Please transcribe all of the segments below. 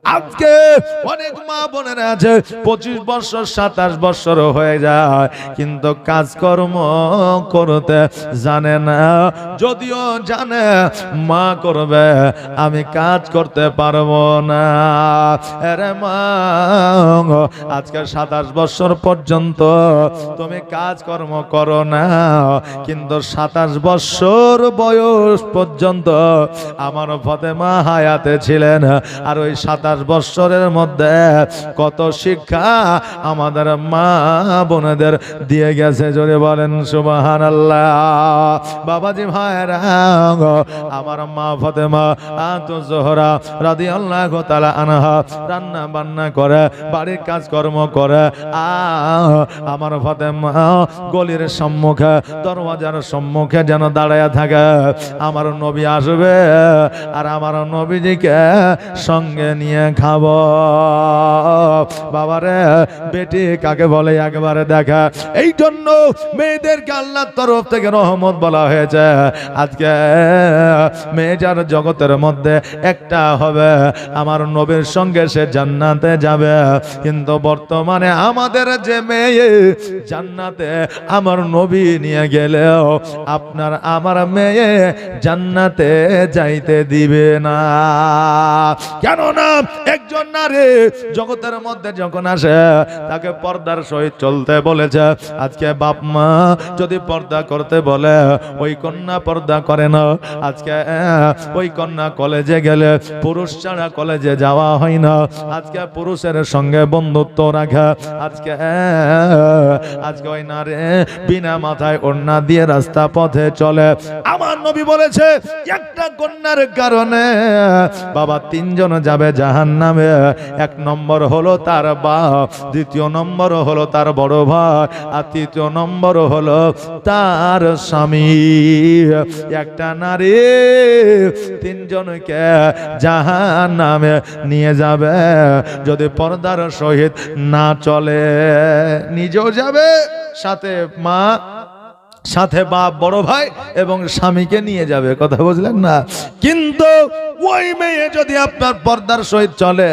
আজকে অনেক মা বোনেরা আছে 25 বছর 27 বছর হয়ে যায় কিন্তু কাজকর্ম করতে জানে না, যদিও জানে মা করবে আমি কাজ করতে পারবো না। আরে মা আজকে 27 বছর পর্যন্ত তুমি কাজকর্ম করো না, কিন্তু 27 বছর বয়স পর্যন্ত আমার ফাতেমা হায়াতে ছিলেন, আর ওই 27 বছরের মধ্যে কত শিক্ষা আমাদের মা বোনেদের দিয়ে গেছে, জোরে বলেন সুবহানাল্লাহ। বাবাজি ভাইরা, আমার মা ফাতেমা জোহরা রাদিয়াল্লাহু তাআলা আনহা রান্না বান্না করে, বাড়ির কাজকর্ম করে, আমার ফাতেমা গলির সম্মুখে দরওয়াজার সম্মুখে যেন দাঁড়ায় থাকে, আমার নবী আসবে আর আমার নবীজিকে সঙ্গে নিয়ে খাবো। বাবারে বেটি কাকে বলে একবারে দেখা, এই জন্য মেয়েদেরকে আল্লাহর তরফ থেকে রহমত বলা হয়েছে। আজকে মেয়ে যার জগতের মধ্যে একটা হবে, আমার নবীর সঙ্গে সে জান্নাতে যাবে। কিন্তু বর্তমানে আমাদের যে মেয়ে জান্নাতে আমার নবী নিয়ে গেলেও আপনার আমার মেয়ে জান্নাতে যাইতে দিবে না। কেননা একজন নারী জগতের মধ্যে যখন আসে তাকে পর্দার সহিত চলতে বলেছে। আজকে বাপ মা যদি পর্দা করতে বলে ওই কন্যা পর্দা করে না। আজকে ওই কন্যা কলেজে গেলে পুরুষ ছাড়া কলেজে যাওয়া হয় না। আজকে পুরুষের সঙ্গে বন্ধুত্ব রাখা। আজকে ওই নারী বিনা মাথায় ওড়না দিয়ে রাস্তা পথে চলে। আমার নবী বলেছে একটা কন্যার কারণে বাবা 3 জন যাবে জাহান্নামে। 1 নম্বর হলো তার বাপ, 2য় নম্বর হলো তার বড় ভাই, আর 3য় নম্বর হলো তার স্বামী। একটা নারী 3 জনকে জাহান্নামে নিয়ে যাবে যদি পর্দার সহিত না চলে। নিজেও যাবে, সাথে মা, সাথে বাপ, বড় ভাই এবং স্বামীকে নিয়ে যাবে। কথা বুঝলেন না? কিন্তু ওই মেয়ে যদি আপনার পর্দার সহিত চলে,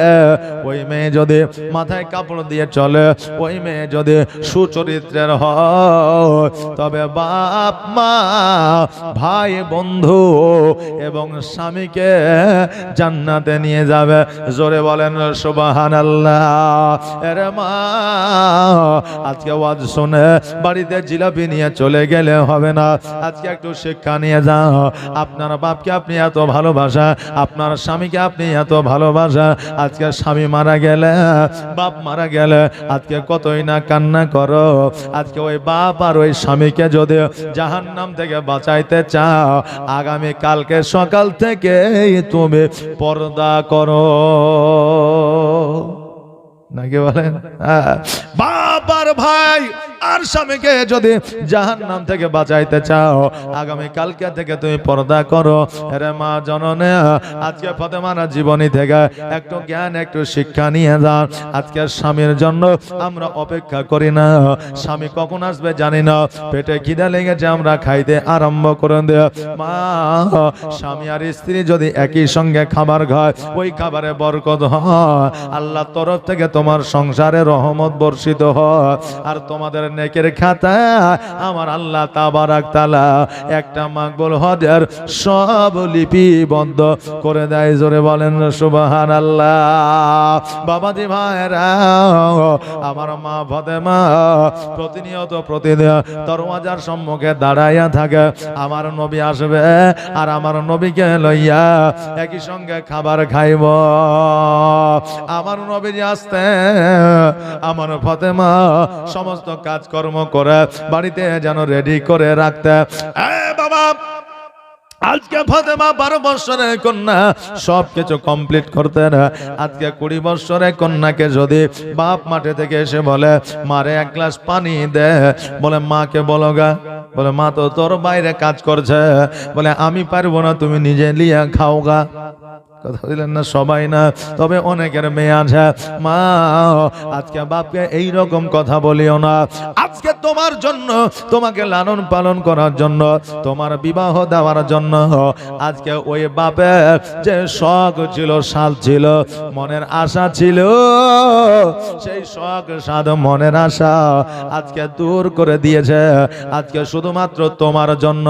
ওই মেয়ে যদি মাথায় কাপড় দিয়ে চলে, ওই মেয়ে যদি সুচরিত্রের হয়, তবে বাপ মা ভাই বন্ধু এবং স্বামীকে জান্নাতে নিয়ে যাবে। জোরে বলেন সুবহানাল্লাহ। এরে মা আজকে ওয়াজ শুনে বাড়িতে জিলাপি নিয়ে চলে গেলে হবে না। আজকে একটু শিক্ষা নিয়ে যাও। আপনার বাপকে আপনি এত ভালোবাসা, আপনার স্বামীকে আপনি এত ভালোবাসা। আজকে স্বামী মারা গেলে, বাপ মারা গেলে আজকে কতই না কান্না করো। আজকে ওই বাপ আর ওই স্বামীকে যদি জাহান্নাম থেকে বাঁচাইতে চাও, আগামী কালকে সকাল থেকে তুমি পর্দা করো। নাকি বলেন? বাবার ভাই আর স্বামীকে যদি জাহান্নাম থেকে বাঁচাইতে চাও, আগামী কালকে থেকে তুমি পর্দা করো। আরে মা জননী, আজকে ফাতেমার জীবনী থেকে একটু জ্ঞান, একটু শিক্ষা নিয়ে যান। আজকে স্বামীর জন্য আমরা অপেক্ষা করি না। স্বামী কখন আসবে জানি না। পেটে খিদে লেগেছে, আমরা খাইতে আরম্ভ করে দেয়। মা, স্বামী আর স্ত্রী যদি একই সঙ্গে খাবার খায়, ওই খাবারে বরকত হয়। আল্লাহর তরফ থেকে তোমার সংসারে রহমত বর্ষিত হয়। আর তোমাদের নেকের খাতা আমার আল্লাহ তাবারাক তাআলা একটা মাকবুল হজের সব লিপিবদ্ধ করে দেয়। জোরে বলেন সুবহানাল্লাহ। বাবাজি ভাইরা, আমার মা ফাতেমা প্রতিনিয়ত প্রতিদিন দরওয়াজার সম্মুখে দাঁড়াইয়া থাকে। আমার নবী আসবে আর আমার নবীকে লইয়া একই সঙ্গে খাবার খাইব। আমার নবীজি আসতে আমার ফাতেমা সমস্ত কাজকর্ম করে বাড়িতে যেন রেডি করে রাখতে। বাবা, আজকে ফাতেমা 12 বছরের কন্যা, সব কিছু কমপ্লিট করতে না। আজকে 20 বছরের কন্যাকে যদি বাপ মাঠে থেকে এসে বলে মারে 1 গ্লাস পানি দে, বলে মাকে বলো গা, বলে মা তো তোর বাইরে কাজ করছে, বলে আমি পারবো না, তুমি নিজে লিয়া খাও গা। কথা বললেন না? সবাই না, তবে অনেকের মেয়ে আছে। মা, আজকে বাপকে এই রকম কথা বলিও না। আজকে তোমার জন্য, তোমাকে লালন পালন করার জন্য, তোমার বিবাহ দেওয়ার জন্য আজকে ওই বাপের যে শখ ছিল, সাধ ছিল, মনের আশা ছিল, সেই শখ সাধ মনের আশা আজকে দূর করে দিয়েছে। আজকে শুধুমাত্র তোমার জন্য,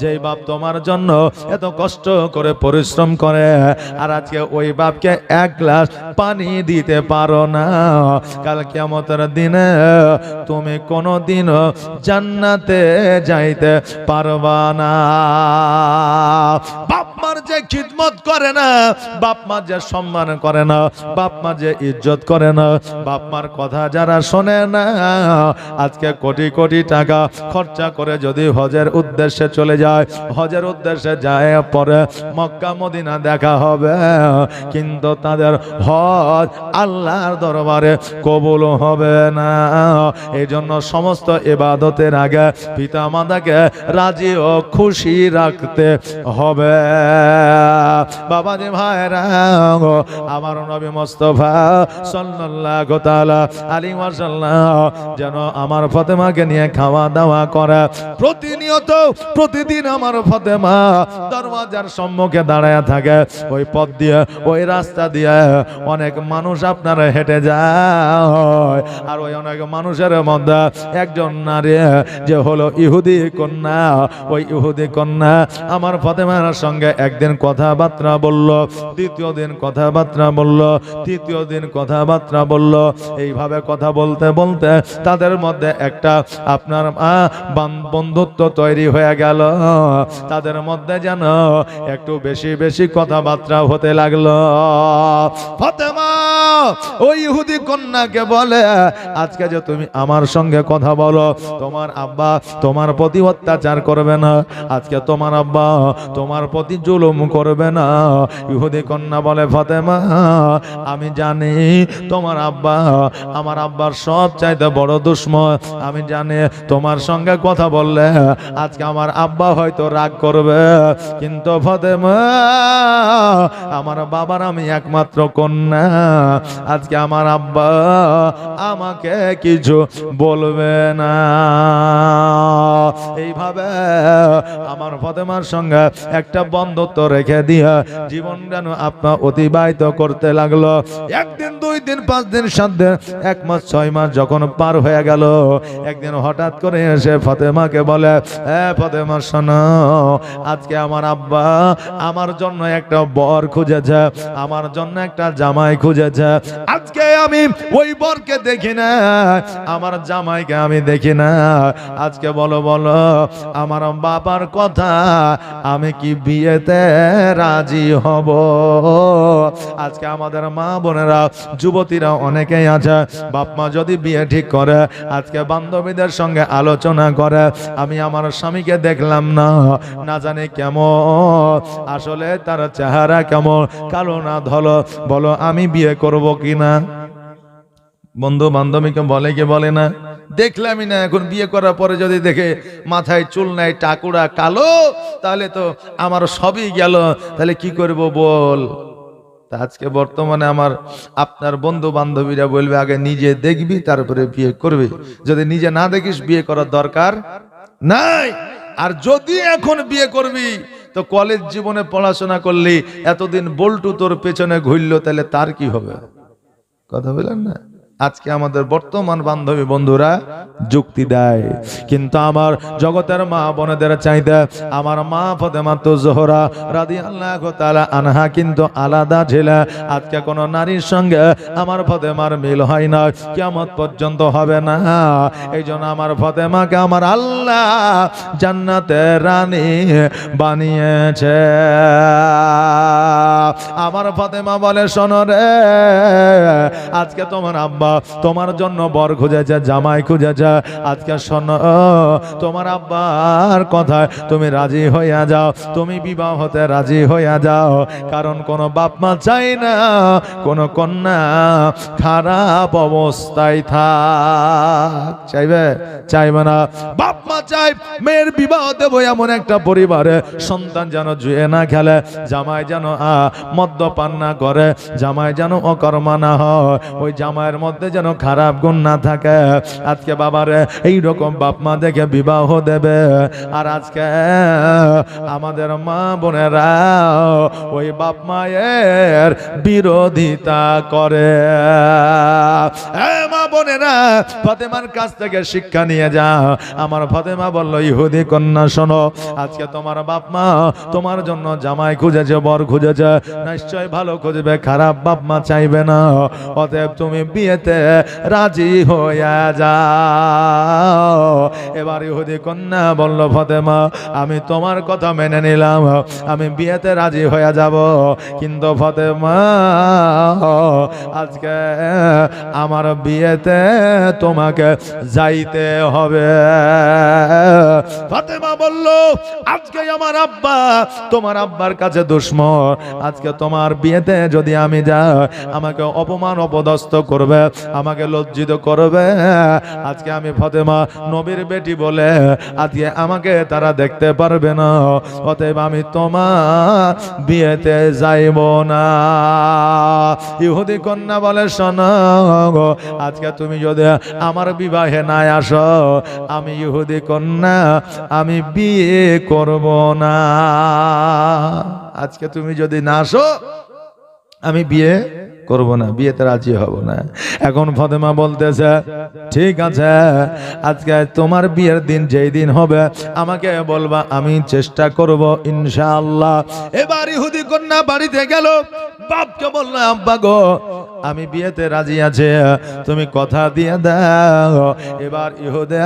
যেই বাপ তোমার জন্য এত কষ্ট করে পরিশ্রম করে, আর আজকে ওই বাপকে এক গ্লাস পানি দিতে পারো না, কাল কিয়ামতের দিনে তুমি কোনোদিন জান্নাতে যাইতে পারবা না। বাপ মার যে খিদমত করে না, বাপ মা যে সম্মান করে না, বাপ মা যে ইজ্জত করে না, বাপ মার কথা যারা শোনে না, আজকে কোটি কোটি টাকা খরচা করে যদি হজের উদ্দেশ্যে চলে যায়, হজের উদ্দেশ্যে যায়, পরে মক্কা মদিনা দেখা হবে, কিন্তু তাদের হজ আল্লাহর দরবারে কবুল হবে না। এই জন্য সমস্ত ইবাদতের আগে পিতা মাতাকে রাজি ও খুশি রাখতে হবে। বাবাজি ভাইরা, আমার নবী মুস্তাফা সাল্লাল্লাহু তাআলা আলাইহি ওয়াসাল্লাম যেন আমার ফাতেমাকে নিয়ে খাওয়া দাওয়া করে। প্রতিনিয়ত প্রতিদিন আমার ফাতেমা দরওয়াজার সম্মুখে দাঁড়ায় থাকে। ওই পথ দিয়ে, ওই রাস্তা দিয়ে অনেক মানুষ আপনারা হেঁটে যায়, আর ওই অনেক মানুষের মধ্যে একজন নারী যে হলো ইহুদি কন্যা, ওই ইহুদি কন্যা আমার ফাতেমার সঙ্গে একদিন কথাবার্তা বলল, দ্বিতীয় দিন কথাবার্তা বলল, তৃতীয় দিন কথাবার্তা বলল। এইভাবে কথা বলতে বলতে তাদের মধ্যে একটা আপনার বন্ধুত্ব তৈরি হয়ে গেল। তাদের মধ্যে যেন একটু বেশি বেশি কথাবার্তা হতে লাগলো। ফাতেমা ওই ইহুদি কন্যাকে বলে, আজকে যে তুমি আমার সঙ্গে কথা বলো, তোমার আব্বা তোমার প্রতি অত্যাচার করবে না, আজকে তোমার আব্বা তোমার প্রতি জুলুম করবে না। ইহুদি কন্যা বলে, ফাতেমা আমি জানি তোমার আব্বা আমার আব্বার সব চাইতে বড় দুশমন, আমি জানি তোমার সঙ্গে কথা বললে আজকে আমার আব্বা হয়তো রাগ করবে, কিন্তু ফাতেমা আমার বাবার আমি একমাত্র কন্যা, আজকে আমার আব্বা আমাকে কিছু বলবে না। এইভাবে আমার ফাতেমার সঙ্গে একটা বন্ধুত্ব রেখে দিয়ে জীবন যেন আপনার অতিবাহিত করতে লাগলো। একদিন, দুই দিন, 5 দিন, 7 দিন, 1 মাস, 6 মাস যখন পার হয়ে গেল, একদিন হঠাৎ করে এসে ফাতেমাকে বলে, ফাতেমা শোনো, আজকে আমার আব্বা আমার জন্য একটা বর খুঁজেছে, আমার জন্য একটা জামাই খুঁজেছে। আজকে আমি ওই বরকে দেখি না, আমার জামাইকে আমি দেখি না। আজকে বলো বলো আমার বাবার কথা, আমি কি বিয়েতে রাজি হব? আজকে আমাদের মা বোনেরা, যুবতীরা অনেকেই আছে, বাপ মা যদি বিয়ে ঠিক করে, আজকে বান্ধবীদের সঙ্গে আলোচনা করে, আমি আমার স্বামীকে দেখলাম না, না জানি কেমন, আসলে তার চেহারা কেমন, কালো না ধলো, বলো আমি বিয়ে করব কিনা? বন্ধু বান্ধবীকে বলে কি বলে না? দেখলামই না, এখন বিয়ে করার পরে যদি দেখে মাথায় চুল নাই, টাকুরা কালো, তাহলে তো আমার সবই গেল, তাহলে কি করব বল? আজকে বর্তমানে আমার আপনার বন্ধু বান্ধবীরা বলবে, আগে নিজে দেখবি তারপরে বিয়ে করবি, যদি নিজে না দেখিস বিয়ে করার দরকার নাই। আর যদি এখন বিয়ে করবি তো কলেজ জীবনে পড়াশোনা করলি, এতদিন বল্টু তোর পেছনে ঘুরলো, তাহলে তার কি হবে? কথা বললেন না? আজকে আমাদের বর্তমান বান্ধবী বন্ধুরা যুক্তি দেয়, কিন্তু আমার জগতের মা বোনেদের চাইতে আমার মা ফাতেমা জোহরা রাদিয়াল্লাহু তাআলা আনহা কিন্তু আলাদা ছিল। আজকে কোন নারীর সঙ্গে আমার ফাতেমার মিল হয় না, কিয়ামত পর্যন্ত হবে না। এই জন্য আমার ফাতেমাকে আমার আল্লাহ জান্নাতের রানী বানিয়েছে। আমার ফাতেমা বলে, শোনো রে, আজকে তোমার আব্বা তোমার জন্য বর খুঁজেছে, জামাই খুঁজেছে, আজকে শোনো, তোমার আব্বার কথায় তুমি রাজি হইয়া যাও, তুমি বিবাহ হতে রাজি হইয়া যাও। কারণ কোন বাপ মা চাই না কোন কন্যা খারাপ অবস্থায় থাক, চাইবে? চাইবে না। বাপ মা চাই মেয়ের বিবাহ দেবো এমন একটা পরিবারে সন্তান যেন জুয়ে না খেলে, জামাই যেন মদ্যপান না করে, জামাই যেন অকর্মা না হয়, ওই জামাইয়ের মধ্যে যেন খারাপ গুণ না থাকে। আজকে বাবারে এইরকম বাপ মা দেখে বিবাহ দেবে, আর আজকে আমাদের মা বোনেরা ওই বাপ মায়ের বিরোধিতা করে। মা বোনেরা, ফাতেমার কাছ থেকে শিক্ষা নিয়ে যাও। আমার ফাতেমা বলল, ইহুদি কন্যা শোনো, আজকে তোমার বাপ মা তোমার জন্য জামাই খুঁজেছে, বর খুঁজেছে, নিশ্চয় ভালো খুঁজবে, খারাপ বাপ মা চাইবে না। অতএব তুমি বিয়েতে রাজি হয়ে যাও। এবার ইহুদি কন্যা বলল, ফাতেমা আমি তোমার কথা মেনে নিলাম, আমি বিয়েতে রাজি হয়ে যাব, কিন্তু ফাতেমা আজকে আমার বিয়েতে তোমাকে যাইতে হবে। ফাতেমা বলল, আজকে আমার আব্বা তোমার আব্বার কাছে দুশমন, আজকে তোমার বিয়েতে যদি আমি যাই আমাকে অপমান অপদস্থ করবে, আমাকে লজ্জিত করবে। আজকে আমি ফাতেমা নবীর বেটি বলে আজকে আমাকে তারা দেখতে পারবে না, অতএব আমি তোমার বিয়েতে যাইব না। ইহুদি কন্যা বলে, শোনো, আজকে তুমি যদি আমার বিবাহে না আসো, আমি ইহুদি কন্যা আমি বিয়ে করব না। আজকে তুমি যদি না আসো আমি বিয়ে করব না, বিয়েতে রাজি হব না। এখন ফাতেমা বলতেছে, ঠিক আছে, আজকে তোমার বিয়ের দিন যেই দিন হবে আমাকে বলবা, আমি চেষ্টা করব ইনশাআল্লাহ। এবার ইহুদি কন্যা বাড়িতে গেল, বাপকে বলল, আব্বা গো আমি বিয়েতে রাজি আছে, তুমি কথা দিয়ে দাও। এবার ইহুদে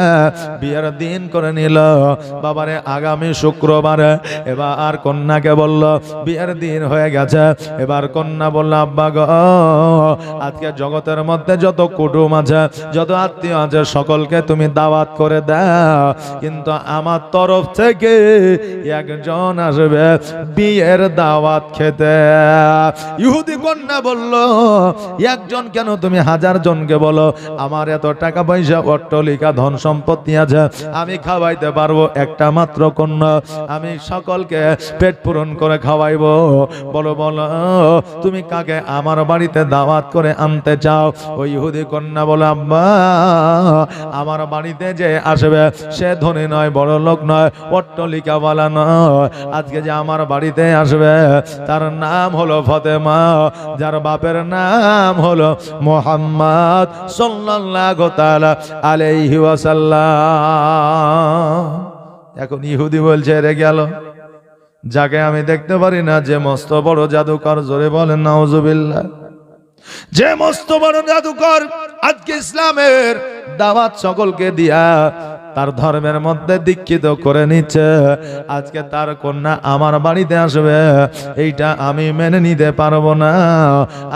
বিয়ের দিন করে নিল বাবারে আগামী শুক্রবারে। এবার কন্যাকে বলল, বিয়ের দিন হয়ে গেছে। এবার কন্যা বলল, আব্বা গো আজকে জগতের মধ্যে যত কুটুম আছে, যত আত্মীয় আছে, সকলকে তুমি দাওয়াত করে দাও, কিন্তু আমার তরফ থেকে একজন আসবে বিয়ের দাওয়াত খেতে। ইহুদি কন্যা বলল, একজন কেন, তুমি 1000 জনকে বলো, আমার এত টাকা পয়সা অট্টালিকা ধন সম্পত্তি আছে, আমি খাওয়াইতে পারবো একটা মাত্র কন্যা, আমি সকলকে পেট পূরণ করে খাওয়াইবো। বলো বলো তুমি কাকে আমার বাড়িতে দাওয়াত করে আনতে চাও? ওই ইহুদি কন্যা বলে, আব্বা আমার বাড়িতে যে আসবে সে ধনী নয়, বড় লোক নয়, অট্টালিকাওয়ালা নয়, আজকে যে আমার বাড়িতে আসবে তার নাম হলো ফাতেমা, যার বাপের নাম হলো মুহাম্মদ সাল্লাল্লাহু তাআলা আলাইহি ওয়াসাল্লাম। এখন ইহুদি বলছে, রে গেল, যাকে আমি দেখতে পারি না, যে মস্ত বড় জাদুকর, জোরে বলেন নাউজুবিল্লাহ, যে মস্ত বড় জাদুকর আজকে ইসলামের দাওয়াত সকলকে দিয়া তার ধর্মের মধ্যে দীক্ষিত করে নিচ্ছে, আজকে তার কন্যা আমার বাড়িতে আসবে, এইটা আমি মেনে নিতে পারবো না।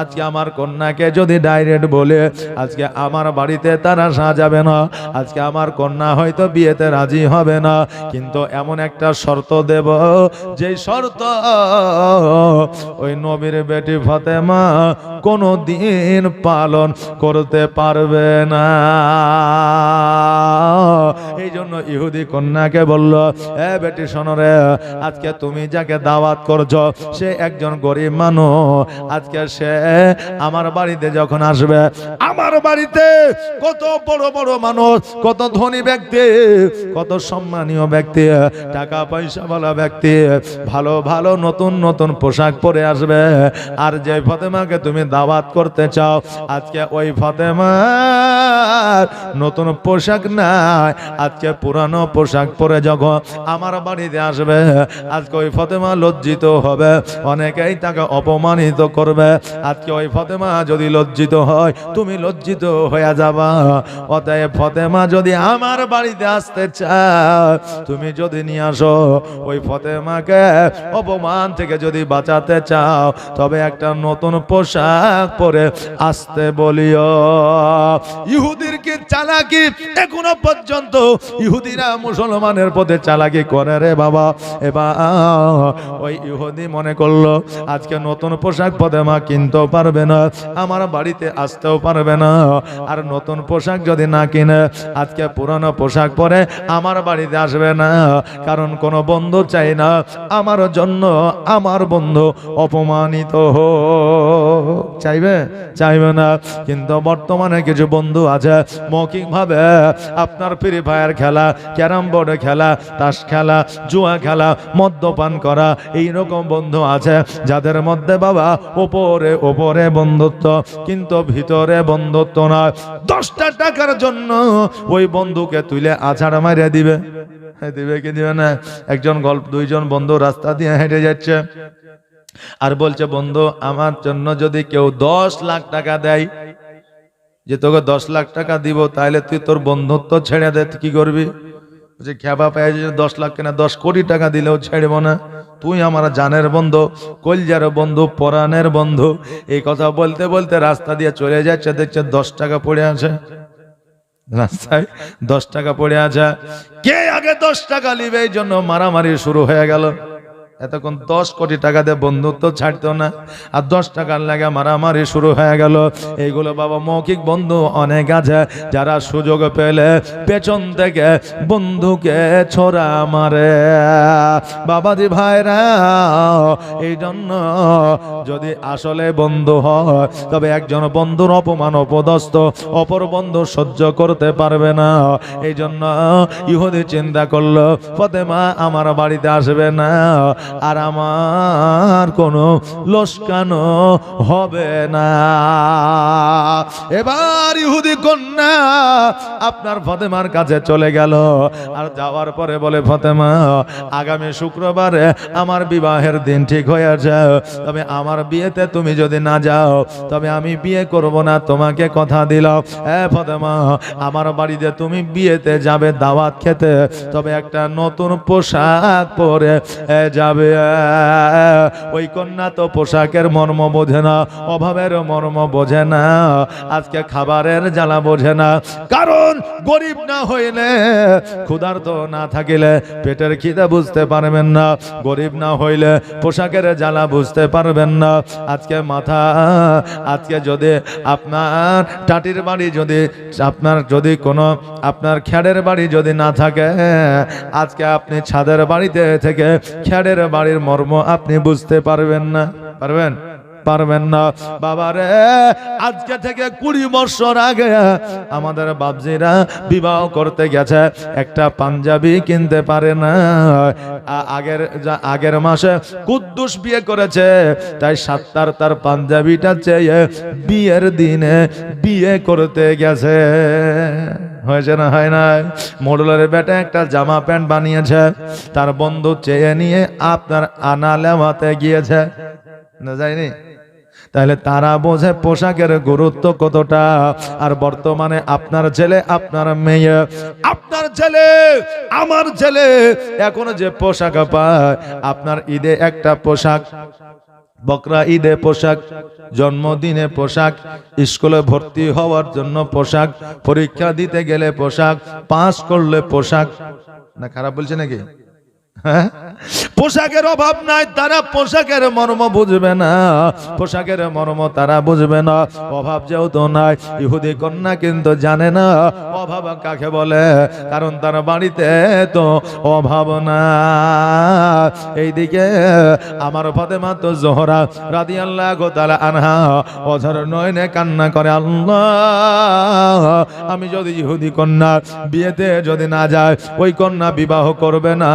আজকে আমার কন্যাকে যদি ডাইরেক্ট বলে আজকে আমার বাড়িতে তারা সাজাবে না, আজকে আমার কন্যা হয়তো বিয়েতে রাজি হবে না, কিন্তু এমন একটা শর্ত দেব, যে শর্ত ওই নবীর বেটি ফাতেমা কোনো দিন পালন করতে পারবে না। এই জন্য ইহুদি কন্যাকে বলল, এ বেটি শোনো রে, আজকে তুমি যাকে দাওয়াত করছো সে একজন গরিব মানুষ, আজকে সে আমার বাড়িতে যখন আসবে, আমার বাড়িতে কত বড় বড় মানুষ, কত ধনী ব্যক্তি, কত সম্মানীয় ব্যক্তি, টাকা পয়সা वाला ব্যক্তি ভালো ভালো নতুন নতুন পোশাক পরে আসবে, আর যে ফাতেমাকে তুমি দাওয়াত করতে চাও আজকে ওই ফাতেমার নতুন পোশাক নাই, আজকে পুরানো পোশাক পরে যখন আমার বাড়িতে আসবে, আজকে ওই ফাতেমা লজ্জিত হবে, অনেকেই তাকে অপমানিত করবে। আজকে ওই ফাতেমা যদি লজ্জিত হয়, তুমি লজ্জিত হয়ে যাবা। অতএব ফাতেমা যদি আমার বাড়িতে আসতে চাও, তুমি যদি নিয়ে আসো, ওই ফাতেমাকে অপমান থেকে যদি বাঁচাতে চাও, তবে একটা নতুন পোশাক পরে আসতে বলিও। ইহুদির কি চালাকি এখনো পর্যন্ত তো ইহুদিরা মুসলমানের পথে চালাকি করে রে বাবা। এবার ওই ইহুদি মনে করলো আজকে নতুন পোশাক ফাতেমা কিনতেও পারবে না, আমার বাড়িতে আসতেও পারবে না, আর নতুন পোশাক যদি না কিনে আজকে পুরানো পোশাক পরে আমার বাড়িতে আসবে না, কারণ কোনো বন্ধু চাই না আমার জন্য আমার বন্ধু অপমানিত হোক। চাইবে না। কিন্তু বর্তমানে কিছু বন্ধু আছে মৌখিকভাবে আপনার ফ্রি ফায়ার খেলা, ক্যারাম বোর্ডে খেলা, তাস খেলা, জুয়া খেলা, মদ্যপান করা, এইরকম বন্ধু আছে যাদের মধ্যে বাবা ওপরে বন্ধুত্ব কিন্তু ভিতরে বন্ধুত্ব না। 10টা টাকার জন্য ওই বন্ধুকে তুলে আছাড় মারিয়ে দিবে কি দিবে না? একজন দুইজন বন্ধু রাস্তা দিয়ে হেঁটে যাচ্ছে আর বলছে বন্ধু আমার জন্য যদি কেউ 10 লাখ টাকা দেয়, যে তোকে 10 লাখ টাকা দিব তাহলে তুই তোর বন্ধুত্ব ছেড়ে দে, কি করবি? যে খেপা পেয়ে 10 লাখ কেনা 10 কোটি টাকা দিলেও ছেড়ব না, তুই আমার জানের বন্ধু, কলজার বন্ধু, পরাণের বন্ধু। এই কথা বলতে বলতে রাস্তা দিয়ে চলে যাচ্ছে, দেখছে 10 টাকা পড়ে আছে রাস্তায়, 10 টাকা পড়ে আছে। কে আগে 10 টাকা নিবে এই জন্য মারামারি শুরু হয়ে গেল। এতক্ষণ 10 কোটি টাকা দিয়ে বন্ধুত্ব ছাড়তো না, আর 10 টাকার লাগে মারামারি শুরু হয়ে গেল। এইগুলো বাবা মৌখিক বন্ধু অনেক আছে যারা সুযোগ পেলে পেছন থেকে বন্ধুকে ছোড়া মারে। বাবাজি ভাইরা, এই জন্য যদি আসলে বন্ধু হয় তবে একজন বন্ধুর অপমান অপদস্থ অপর বন্ধু সহ্য করতে পারবে না। এই জন্য ইহুদি চিন্তা করলো ফাতেমা আমার বাড়িতে আসবে না, আর আমার কোনো লোসকানো হবে না। এবার ইহুদি কন্যা আপনার ফাতেমার কাছে চলে গেল, আর যাওয়ার পরে বলে ফাতেমা আগামী শুক্রবারে আমার বিবাহের দিন ঠিক হয়েছে, তবে আমার বিয়েতে তুমি যদি না যাও তবে আমি বিয়ে করব না, তোমাকে কথা দিলাম। ফাতেমা আমার বাড়িতে তুমি বিয়েতে যাবে দাওয়াত খেতে, তবে একটা নতুন পোশাক পরে যাবে। ওই কন্যা তো পোশাকের মর্ম বোঝে না, অভাবের মর্ম বোঝে না, আজকে খাবারের জ্বালা বোঝে না। কারণ গরিব না হইলে, ক্ষুধার্ত না থাকিলে পেটের খিদে বুঝতে পারবেন না, গরিব না হইলে পোশাকের জ্বালা বুঝতে পারবেন না। আজকে যদি আপনার টাটির বাড়ি যদি কোনো আপনার খ্যাড়ের বাড়ি যদি না থাকে, আজকে আপনি ছাদের বাড়িতে থেকে খ্যাড়ের বাড়ির মর্ম আপনি বুঝতে পারবেন না। পারবেন না বাবারে। আজকে থেকে 20 বছর আগে আমাদের বাপজিরা বিবাহ করতে গেছে, একটা পাঞ্জাবি কিনতে পারে না। আগের মাসে কুদ্দুস বিয়ে করেছে, তাই 7টার তার পাঞ্জাবিটা চেয়ে বিয়ের দিনে বিয়ে করতে গেছে। হয়েছে না? হয় না? মডুলারের বেটা একটা জামা প্যান্ট বানিয়েছে, তার বন্ধু চেয়ে নিয়ে আপনার আনা লেওয়াতে গিয়েছে না, যায়নি? তাহলে তারা বোঝে পোশাকের গুরুত্ব কতটা। আর বর্তমানে আপনার ছেলে, আপনার মেয়ে, আপনার ছেলে, আমার ছেলে এখন যে পোশাক পায়, আপনার ঈদে একটা পোশাক, বকরা ঈদে পোশাক, জন্মদিনে পোশাক, স্কুলে ভর্তি হওয়ার জন্য পোশাক, পরীক্ষা দিতে গেলে পোশাক, পাস করলে পোশাক। না খারাপ বলছে নাকি? পোশাকের অভাব নাই, তারা পোশাকের মর্ম বুঝবে না, পোশাকের মর্ম তারা বুঝবে না। অভাব যেহেতু নাই, ইহুদি কন্যা কিন্তু জানে না অভাব কাকে বলে, কারণ তার বাড়িতে তো অভাব না। এইদিকে আমার ফাতেমা তো জোহরা রাদিয়াল্লাহু তাআলা আনহা অঝর নয়নে কান্না করে, আল্লাহ আমি যদি ইহুদি কন্যা বিয়েতে যদি না যায়, ওই কন্যা বিবাহ করবে না,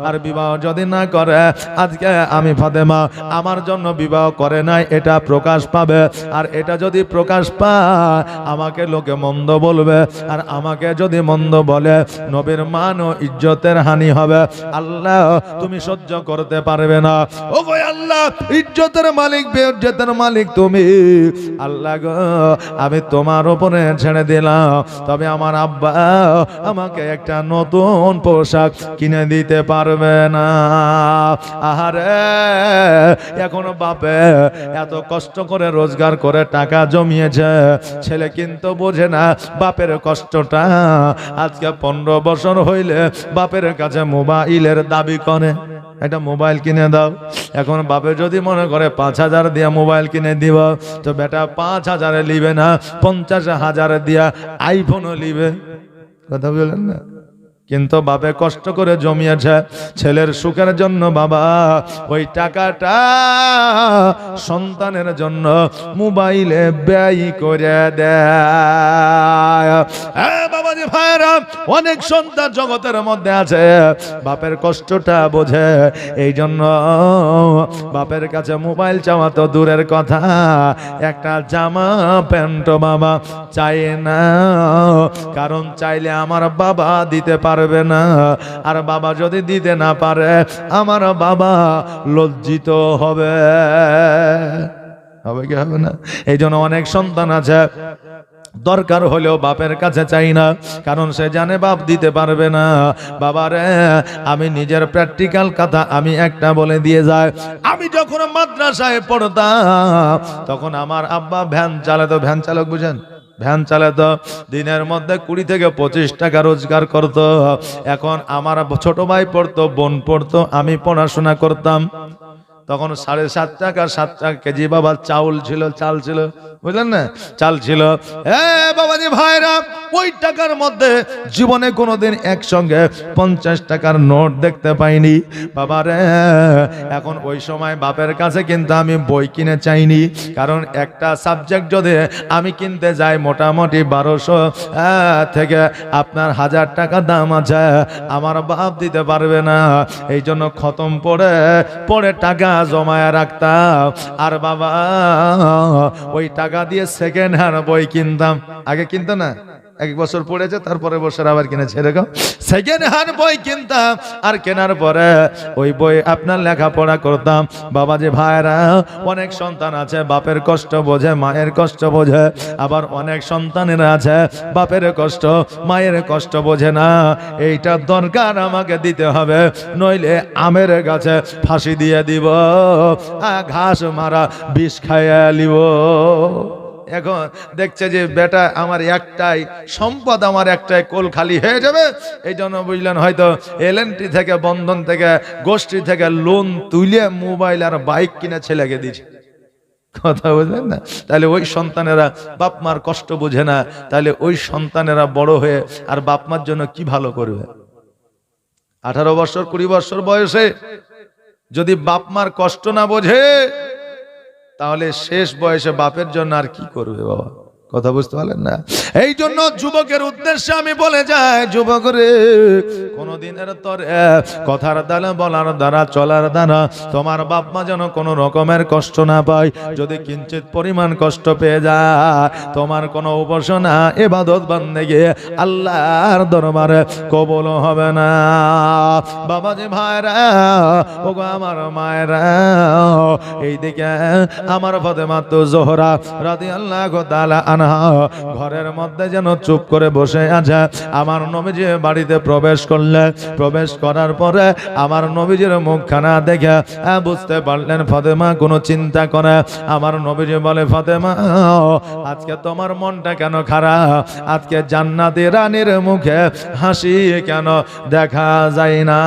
আর বিবাহ যদি না করে আজকে আমি ফাতেমা আমার জন্য বিবাহ করে নাই এটা প্রকাশ পাবে, আর এটা যদি প্রকাশ পায় আমাকে লোকে মন্দ বলবে, আর আমাকে যদি মন্দ বলে নবীর মান ও ইজ্জতের হানি হবে। আল্লাহ তুমি সহ্য করতে পারবে না। ও গো আল্লাহ, ইজ্জতের মালিক বেইজ্জতের মালিক তুমি। আল্লাহ গো আমি তোমার উপরে ছেড়ে দিলাম, তবে আমার আব্বা আমাকে একটা নতুন পোশাক কিনে দিতে পারবে পারবে না। আহারে এখন বাপে এত কষ্ট করে রোজগার করে টাকা জমিয়েছে, ছেলে কিন্তু বোঝে না বাপের কষ্টটা। আজকে 15 বছর হইলে বাপের কাছে মোবাইলের দাবি করে, একটা মোবাইল কিনে দাও। এখন বাপে যদি মনে করে 5,000 দিয়া মোবাইল কিনে দিব, তো বেটা 5,000 লিবে না, 50,000 দিয়া আইফোনও লিবে। কথা বলেন না? কিন্তু বাপে কষ্ট করে জমিয়েছে ছেলের সুখের জন্য, বাবা ওই টাকাটা সন্তানের জন্য মোবাইলে ব্যয় করে দেয়। বাবাজি ভাইরা, অনেক সন্তান জগতের মধ্যে আছে বাপের কষ্টটা বোঝে, এই জন্য বাপের কাছে মোবাইল চাওয়া তো দূরের কথা, একটা জামা প্যান্ট বাবা চাই না। কারণ চাইলে আমার বাবা দিতে পারবে না, আর বাবা যদি দিতে না পারে আমার বাবা লজ্জিত হবে। হবে কি হবে না? এই জন্য অনেক সন্তান আছে দরকার হলেও বাপের কাছে চাই না, কারণ সে জানে বাপ দিতে পারবে না। বাবারে, আমি নিজের প্র্যাকটিক্যাল কথা আমি একটা বলে দিয়ে যাই। আমি যখন মাদ্রাসায় পড়তাম তখন আমার আব্বা ভ্যান চালাতো, ভ্যান চালক বুঝেন, ভ্যান চালাতো, দিনের মধ্যে 20 থেকে 25 টাকা রোজগার করতো। এখন আমার ছোট ভাই পড়তো, বোন পড়তো, আমি পড়াশোনা করতাম। তখন 7.5 টাকা 7 টাকা কেজি বাবা চাউল ছিল, চাল ছিল, বুঝলেন না, চাল ছিল। বাবাজি ভাইরা, ওই টাকার মধ্যে জীবনে কোনোদিন একসঙ্গে 50 টাকার নোট দেখতে পাইনি বাবারে। এখন ওই সময় বাপের কাছে কিন্তু আমি বই কিনে চাইনি, কারণ একটা সাবজেক্ট যদি আমি কিনতে যাই মোটামুটি 1200 থেকে আপনার 1000 টাকা দাম আছে, আমার বাপ দিতে পারবে না। এই জন্য খতম পড়ে টাকা জমায় রাখতাম, আর বাবা ওই টাকা দিয়ে সেকেন্ড হ্যান্ড বই কিনতাম। আগে কিনতো না, 1 বছর পড়েছে তারপরে বছর আবার কিনেছে, এরকম সেকেন্ড হ্যান্ড বই কিনতাম, আর কেনার পরে ওই বই আপনার লেখাপড়া করতাম। বাবা যে ভাইরা, অনেক সন্তান আছে বাপের কষ্ট বোঝে, মায়ের কষ্ট বোঝে, আবার অনেক সন্তানেরা আছে বাপের কষ্ট মায়ের কষ্ট বোঝে না। এইটা দরকার আমাকে দিতে হবে, নইলে আমের গাছে ফাঁসি দিয়ে দিব, ঘাস মারা বিষ খাইয়া লিব। এখন দেখছে যে বেটা আমার একটাই সম্পদ, আমার একটাই কোল খালি হয়ে যাবে, এই জন্য বুঝলেন হয়তো এলএনটি থেকে, বন্ধন থেকে, গোষ্ঠী থেকে লোন তুলে মোবাইল আর বাইক কিনে ছেলেকে দিচ্ছে। কথা বুঝলেন না? তাহলে ওই সন্তানেরা বাপ মার কষ্ট বোঝে না, তাহলে ওই সন্তানেরা বড় হয়ে আর বাপ মার জন্য কি ভালো করবে? 18 বছর 20 বছর বয়সে যদি বাপ মার কষ্ট না বোঝে, তাহলে শেষ বয়সে বাপের জন্য আর কি করবে বাবা? কথা বুঝতে পারলেন না? এই জন্য যুবকের উদ্দেশ্যে আমি বলে যাই, যুবক রে, কোনদিনের তরে কথার দ্বারা, বলার দ্বারা, চলার দ্বারা তোমার বাপ মা যেন কোনো রকমের কষ্ট না পায়। যদি কিঞ্চিত পরিমাণ কষ্ট পেয়ে যায়, তোমার কোনো উপাসনা ইবাদত বান্দেগি আল্লাহর দরবারে কবুল হবে না। বাবাজি ভাইরা, ওগো আমার মায়েরা, এইদিকে আমার ফাতেমা তো জোহরা রাদিয়াল্লাহু তাআলা আনহা ঘরের মধ্যে যেন চুপ করে বসে আছে। আমার নবীজি বাড়িতে প্রবেশ করলেন, প্রবেশ করার পরে আমার নবীজির মুখখানা দেখে বুঝতে পারলেন ফাতেমা কোনো চিন্তা করে। আমার নবীজি বলে, ফাতেমা, আজকে তোমার মনটা কেন খারাপ? আজকে জান্নাতি রানীর মুখে হাসি কেন দেখা যায় না?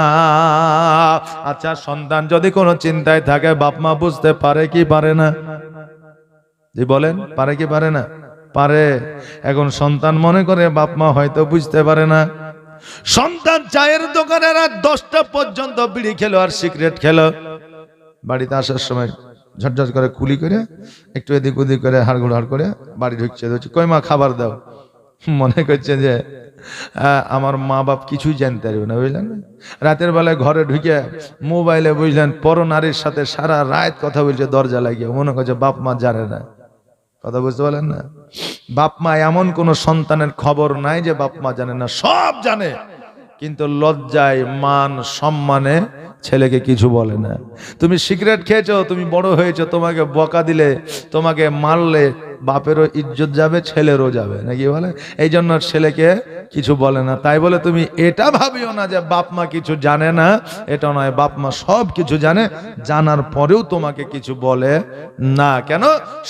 আচ্ছা, সন্তান যদি কোনো চিন্তায় থাকে বাপ মা বুঝতে পারে কি পারে না? জি বলেন, পারে কি পারে না? পারে। এখন সন্তান মনে করে বাপ মা হয়তো বুঝতে পারে না। সন্তান চায়ের দোকানে রাত 10টা পর্যন্ত বিড়ি খেলো আর সিগারেট খেলো, বাড়িতে আসার সময় ঝটঝট করে কুলি করে একটু এদিক ওদিক করে হাড়গোড় করে বাড়ি ঢুকছে, কই মা খাবার দাও। মনে করছে যে আমার মা বাপ কিছুই জানতে পারবে না, বুঝলেন? রাতের বেলায় ঘরে ঢুকে মোবাইলে বুঝলেন পর নারীর সাথে সারা রাত কথা বলছে দরজা লাগিয়ে, মনে করছে বাপ মা জানে না। কথা বুঝতে পারলেন না? বাপ মা এমন কোন সন্তানের খবর নাই যে বাপ মা জানে না, সব জানে, কিন্তু লজ্জায় মান সম্মানে ছেলেকে কিছু বলে না। তুমি সিগারেট খেয়েছো, তুমি বড় হয়েছো, তোমাকে বকা দিলে, তোমাকে মারলে বাপেরও ইজ্জত যাবে, ছেলেরও যাবে, নাকি বলে? এই জন্য ছেলেকে কিছু বলে না। তাই বলে তুমি এটা ভাবিও না যে বাপ মা কিছু জানে না, এটা নয়। বাপ মা সব কিছু জানে, জানার পরেও তোমাকে কিছু বলে না। কেন?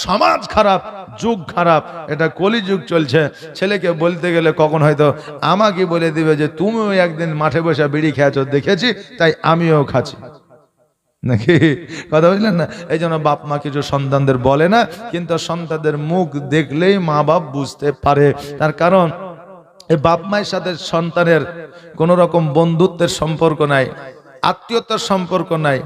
সমাজ খারাপ, যুগ খারাপ, এটা কলিযুগ চলছে। ছেলেকে বলতে গেলে কখন হয়তো আমাকে বলে দিবে যে তুমিও একদিন মাঠে বসে বিড়ি খেয়েছো, দেখেছি, তাই আমিও খাচ্ছি, নাকি? কথা বুঝলেন না? এই জন্য বাপ মা কিছু সন্তানদের বলে না, কিন্তু সন্তানদের মুখ দেখলেই মা বাপ বুঝতে পারে। তার কারণ এই বাপ মায়ের সাথে সন্তানের কোন রকম বন্ধুত্বের সম্পর্ক নাই, আত্মীয়তার সম্পর্ক নাই,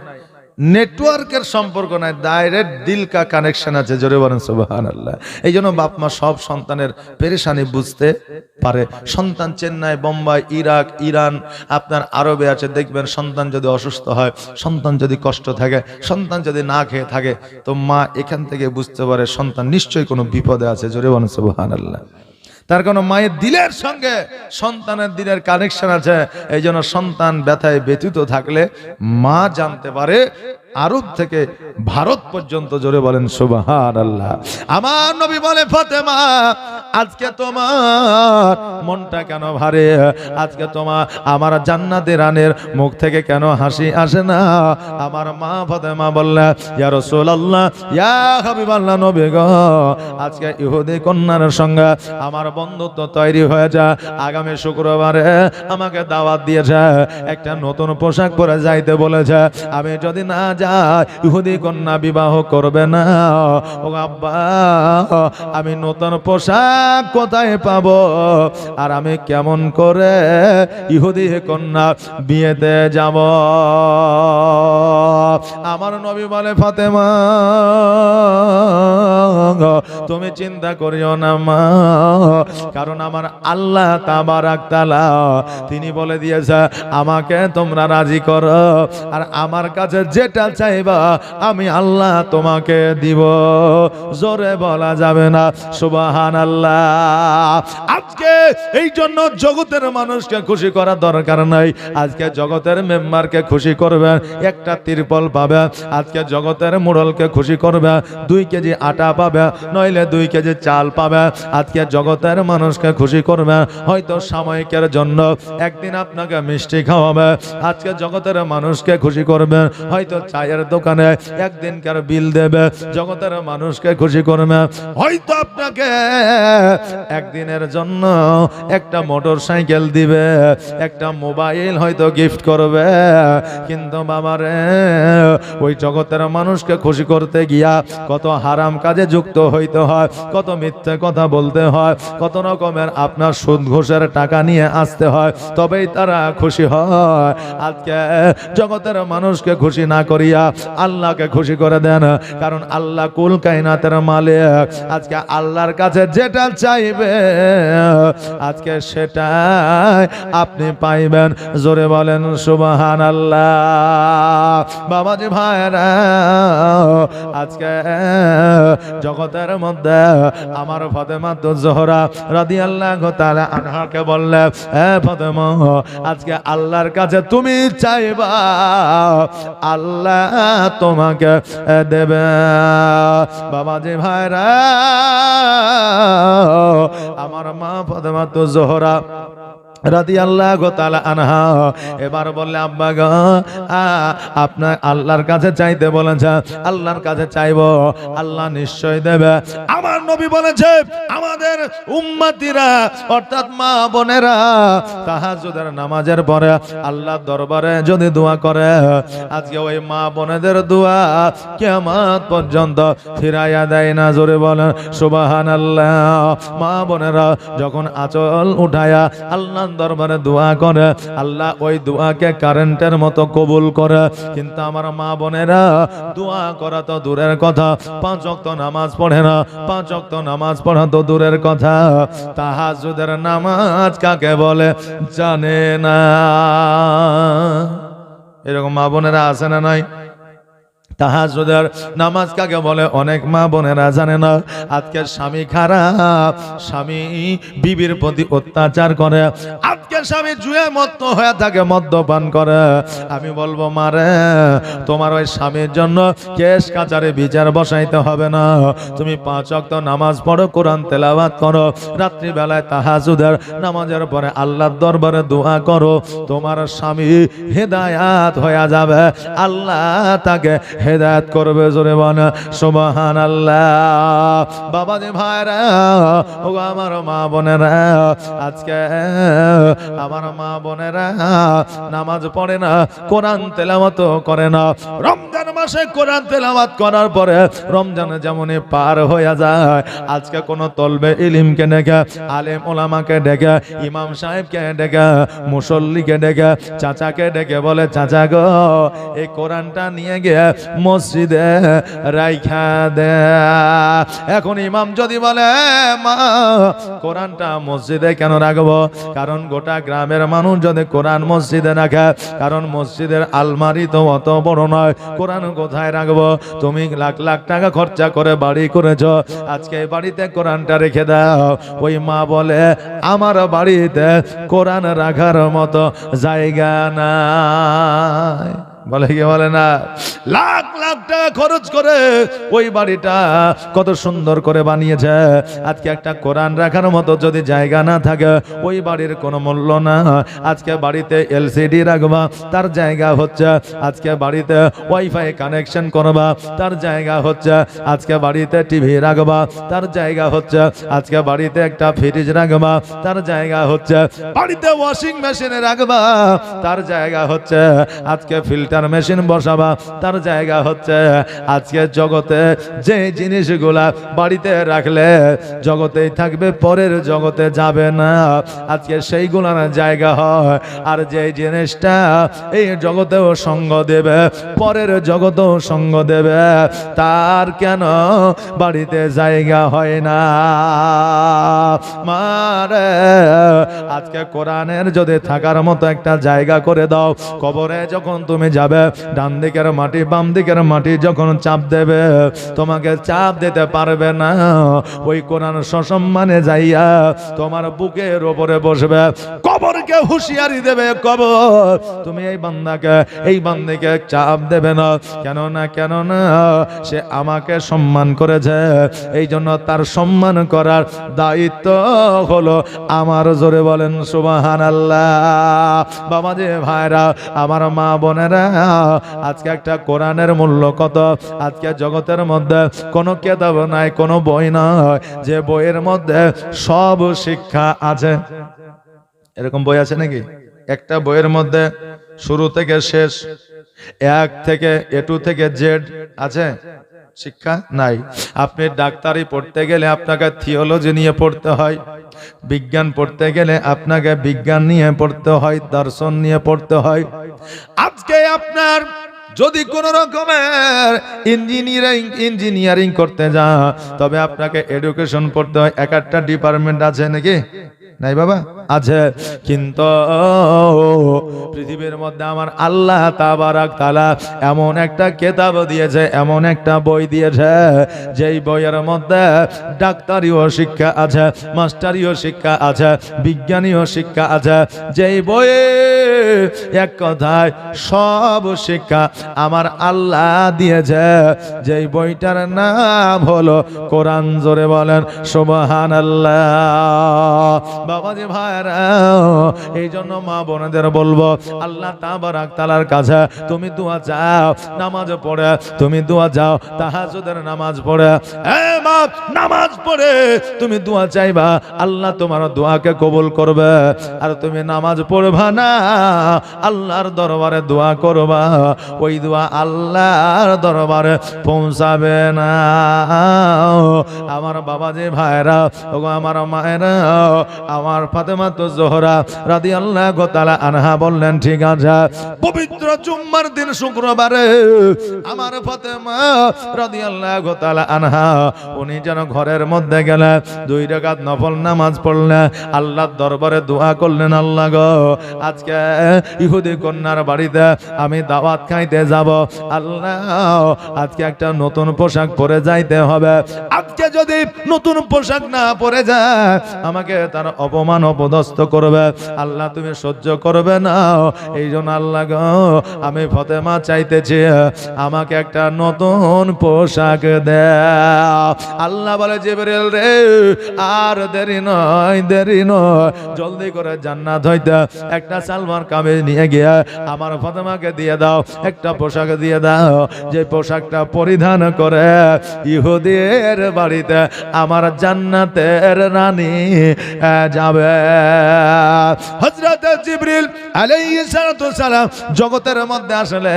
নেটওয়ার্কের সম্পর্ক নাই, ডাইরেক্ট দিল কা কানেকশন আছে। জোরে বলেন সুবহানাল্লাহ। এই জন্য বাপ মা সব সন্তানের পেরেশানি বুঝতে পারে। সন্তান চেন্নাই, বোম্বাই, ইরাক, ইরান, আপনার আরবে আছে, দেখবেন সন্তান যদি অসুস্থ হয়, সন্তান যদি কষ্ট থাকে, সন্তান যদি না খেয়ে থাকে, তো মা এখান থেকে বুঝতে পারে সন্তান নিশ্চয়ই কোনো বিপদে আছে। জোরে বলেন সুবহানাল্লাহ। তার কারণ মায়ের দিলের সঙ্গে সন্তানের দিলের কানেকশন আছে। এই জন্য সন্তান ব্যথায় ব্যথিত থাকলে মা জানতে পারে, আরব থেকে ভারত পর্যন্ত। জোরে বলেন সুবহানাল্লাহ। আমার নবী বলে, ফাতেমা আজকে তোমার মনটা কেন ভারে? আজকে তোমার আমার জান্নাতের রানের মুখ থেকে কেন হাসি আসে না? আমার মা ফাতেমা বললে, ইয়া রাসূলুল্লাহ, ইয়া হাবিবাল্লাহ, নবী গো, আজকে ইহুদি কন্যার সঙ্গে আমার বন্ধুত্ব তৈরি হয়ে যায়। আগামী শুক্রবারে আমাকে দাওয়াত দিয়েছে, একটা নতুন পোশাক পরে যাইতে বলেছে। আমি যদি না যাই, ইহুদি কন্যা বিবাহ করবে না। ও আব্বা, আমি নতুন পোশাক কোথায় পাবো? আর আমি কেমন করে ইহুদি কন্যা বিয়েতে যাব? আমার নবী বলে, ফাতেমা তুমি চিন্তা করিও না মা, কারণ আমার আল্লাহ তাবারাক তাআলা তিনি বলে দিয়েছে, আমাকে তোমরা রাজি করো, আর আমার কাছে যেটা চাইবা আমি আল্লাহ তোমাকে দিব। জোরে বলা যাবে না সুবহানাল্লাহ। আজকে এই জন্য জগতের মানুষকে খুশি করা দরকার নাই। আজকে জগতের মেম্বারকে খুশি করবে, একটা তিরপল পাবে। আজকে জগতের মোড়লকে খুশি করবে, 2 কেজি আটা পাবে, নইলে 2 কেজি চাল পাবে। আজকে জগতের মানুষকে খুশি করবে, হয়তো সাময়িকের জন্য একদিন আপনাকে মিষ্টি খাওয়াবে। আজকে জগতের মানুষকে খুশি করবে, হয়তো চায়ের দোকানে একদিনকার বিল দেবে। জগতের মানুষকে খুশি করবে, হয়তো আপনাকে একদিনের জন্য একটা মোটর সাইকেল দিবে, একটা মোবাইল হয়তো গিফট করবে। কিন্তু বাবারে, ওই জগতের মানুষকে খুশি করতে গিয়া কত হারাম কাজে যুক্ত হইতে হয়, কত মিথ্যে কথা বলতে হয়, কত রকমের আপনার সুদ ঘুষের টাকা নিয়ে আসতে হয়, তবেই তারা খুশি হয়। আজকে জগতের মানুষকে খুশি না করিয়া আল্লাহকে খুশি করে দেন, কারণ আল্লাহ কুল কায়নাতের মালিক। আজকে আল্লাহর কাছে যেটা চাইবে আজকে সেটাই আপনি পাইবেন। জোরে বলেন সুবহানাল্লাহ। বাবাজি ভাইরা, আজকে জগতের মধ্যে আমার ফাতেমা জোহরা রাদিয়াল্লাহু তাআলা আনহাকে বললেন, হে ফাতেমা, আজকে আল্লাহর কাছে তুমি চাইবা, আল্লাহ তোমাকে দেবে। বাবাজি ভাইরা, আমার মা ফাতেমা জোহরা রাদিয়াল্লাহু তাআলা আনহা এবার বললে, আব্বা গো, আপনার আল্লাহর কাছে চাইতে বলেছে, আল্লাহর কাছে চাইবো, আল্লাহ নিশ্চয় দেবে। আমার নবী বলেছে, আমাদের উম্মতিরা অর্থাৎ মা বোনেরা তাহাজ্জুদের নামাজের পরে আল্লাহর দরবারে যদি দোয়া করে, আজকে ওই মা বোনেদের দোয়া কিয়ামত পর্যন্ত ফিরাইয়া দেয় না। জোরে বলেন সুবহানাল্লাহ। মা বোনেরা যখন আঁচল উঠায়া আল্লাহ দরবারে দোয়া করে, আল্লাহ ওই দোয়াকে কারেন্টের মতো কবুল করে। কিন্তু আমার মা বোনেরা দোয়া করা তো দূরের কথা, 5 ওয়াক্ত নামাজ পড়ে না। 5 ওয়াক্ত নামাজ পড়া তো দূরের কথা, তাহাজ্জুদের নামাজ কাকে বলে জানে না। এরকম মা বোনেরা আছে না নাই? তাহাজ্জুদের নামাজ কাকে বলে অনেক মা বোনেরা জানে না। আজকে স্বামী খারাপ, স্বামী বিবির প্রতি অত্যাচার করে, আজকে স্বামী জুয়ে মত্ত হয়ে থাকে, মদ্যপান করে। আমি বলবো মারে, তোমার ওই স্বামীর জন্য কেস কাচারে বিচার বসাইতে হবে না। তুমি 5 ওয়াক্ত নামাজ পড়ো, কোরআন তেলাওয়াত করো, রাত্রিবেলায় তাহাজ্জুদের নামাজের পরে আল্লাহর দরবারে দোয়া করো, তোমার স্বামী হেদায়াত হয়ে যাবে, আল্লাহ তাকে হেদায়েত করবে। জোরে বলেন সুবহানাল্লাহ। বাবাজি ভাইরা, ও আমার মা বোনেরা, আজকে আমার মা বোনেরা নামাজ পড়ে না, কোরআন তেলাওয়াত করে না। রমজান মাসে কোরআন তেলাওয়াত করার পরে রমজানে যেমনই পার হয়ে যায়, আজকে কোন তলবে ইলমকে ডেকে, আলেম ওলামাকে ডেকে, ইমাম সাহেবকে ডেকে, মুসল্লিকে ডেকে, চাচাকে ডেকে বলে, চাচা গো এই কোরআনটা নিয়ে গিয়ে মসজিদে রাইখা দে। এখন ইমাম যদি বলে মা কোরআনটা মসজিদে কেন রাখবো, কারণ গোটা গ্রামের মানুষ যদি কোরআন মসজিদে রাখে, কারণ মসজিদের আলমারি তো অত বড় নয়, কোরআন কোথায় রাখবো? তুমি লাখ লাখ টাকা খরচা করে বাড়ি করেছ, আজকে বাড়িতে কোরআনটা রেখে দাও। ওই মা বলে আমার বাড়িতে কোরআন রাখার মতো জায়গা নাই। বলে কি বলে না? লাখ লাখ টাকা খরচ করে ওই বাড়িটা কত সুন্দর করে বানিয়েছে, আজকে একটা কোরআন রাখার মতো যদি জায়গা না থাকে, ওই বাড়ির কোনো মূল্য না। আজকে বাড়িতে এলসিডি রাখবা, তার জায়গা হচ্ছে। আজকে বাড়িতে ওয়াইফাই কানেকশন করবা, তার জায়গা হচ্ছে। আজকে বাড়িতে টিভি রাখবা, তার জায়গা হচ্ছে। আজকে বাড়িতে একটা ফ্রিজ রাখবা, তার জায়গা হচ্ছে। বাড়িতে ওয়াশিং মেশিন রাখবা, তার জায়গা হচ্ছে। আজকে ফিল্টার মেশিন বসাবা, তার জায়গা হচ্ছে। আজকে জগতে যে জিনিসগুলা বাড়িতে রাখলে জগতেই থাকবে, পরের জগতে যাবে না, আজকে সেইগুলার জায়গা হয়। আর যে জিনিসটা এই জগতেও সঙ্গ দেবে, পরের জগতেও সঙ্গ দেবে, তার কেন বাড়িতে জায়গা হয় না? মারে আজকে কোরআনের যদি থাকার মতো একটা জায়গা করে দাও, কবরে যখন তুমি যাবে, ডান দিকের মাটি বাম দিকের মাটি যখন চাপ দেবে, তোমাকে চাপ দিতে পারবে না। ওই কোরআন সসম্মানে যাইয়া তোমার বুকের উপরে বসবে, কবরকে হুঁশিয়ারি দেবে, কবর তুমি এই বান্দাকে এই বান্দিকে চাপ দেবে না। কেন না সে আমাকে সম্মান করেছে, এই জন্য তার সম্মান করার দায়িত্ব হলো আমার। জোরে বলেন সুবহানাল্লাহ। বাবাজি ভাইরা, আমার মা বোনেরা, আজকে একটা কোরআনের মূল্য কত? আজকে জগতের মধ্যে কোনো কিতাব নাই, কোনো বই নাই যে বইয়ের মধ্যে সব শিক্ষা আছে। এরকম বই আছে নাকি? একটা বইয়ের মধ্যে শুরু থেকে শেষ, এক থেকে এ টু থেকে জেড আছে? শিক্ষা নাই। আপনি ডাক্তারি পড়তে গেলে আপনাকে থিওলজি নিয়ে পড়তে হয়, বিজ্ঞান পড়তে গেলে আপনাকে বিজ্ঞান নিয়ে পড়তে হয়, দর্শন নিয়ে পড়তে হয়। আজকে আপনার যদি কোন রকমের ইঞ্জিনিয়ারিং করতে যান, তবে আপনাকে এডুকেশন পড়তে হয়। এক একটা ডিপার্টমেন্ট আছে নাকি? নাই বাবা, আছে। কিন্তু পৃথিবীর মধ্যে আমার আল্লাহ তাবারাক তাআলা এমন একটা কিতাব দিয়েছে, এমন একটা বই দিয়েছে, যেই বইয়ের মধ্যে ডাক্তারিও শিক্ষা আছে, মাস্টারিও শিক্ষা আছে, বিজ্ঞানীয় শিক্ষা আছে। যেই বইয়ে এক কথায় সব শিক্ষা আমার আল্লাহ দিয়েছে, যেই বইটার নাম হলো কোরআন। জোরে বলেন সুবহানাল্লাহ। বাবাজি ভাইরা, এই জন্য মা বোনদের বলবো, আল্লাহ তাবারাক তাআলার কাছে তুমি দোয়া চাও, নামাজ পড়ে তুমি দোয়া চাও, তাহাজ্জুদের নামাজ পড়ে, মা নামাজ পড়ে তুমি দোয়া চাইবা, আল্লাহ তোমার দোয়াকে কবুল করবে। আর তুমি নামাজ পড়বা না, আল্লাহর দরবারে দোয়া করবা, ওই দোয়া আল্লাহর দরবারে পৌঁছাবে না। আমার বাবাজি ভাইরা, ওগো আমার মায়েরা, আমার ফাতেমা তো জোহরা রাদিয়াল্লাহু তাআলা আনহা বললেন ঠিক আছে, পবিত্র জুম্মার দিন শুক্রবারে আমার ফাতেমা রাদিয়াল্লাহু তাআলা আনহা উনি যেন ঘরের মধ্যে গেলে 2 রাকাত নফল নামাজ পড়লে আল্লাহর দরবারে দোয়া করলেন, আল্লাহ গো আজকে ইহুদি কন্যার বাড়িতে আমি দাওয়াত খাইতে যাব, আল্লাহ আজকে একটা নতুন পোশাক পরে যাইতে হবে, আজকে যদি নতুন পোশাক না পরে যায় আমাকে তার অপমান অপদস্থ করবে, আল্লাহ তুমি সহ্য করবে না, এই জন্য আল্লাহ গো আমি ফাতেমা চাইতেছি আমাকে একটা নতুন পোশাক দাও। আল্লাহ বলে জিবরিল রে আর দেরি নয় জলদি করে জান্নাত হইতে একটা সালমান কামিজ নিয়ে গিয়ে আমার ফাতেমাকে দিয়ে দাও, একটা পোশাক দিয়ে দাও, যে পোশাকটা পরিধান করে ইহুদির বাড়িতে আমার জান্নাতের রানী যাবে। হযরত জিবরিল আলাইহিস সালাম জগতের মধ্যে আসলে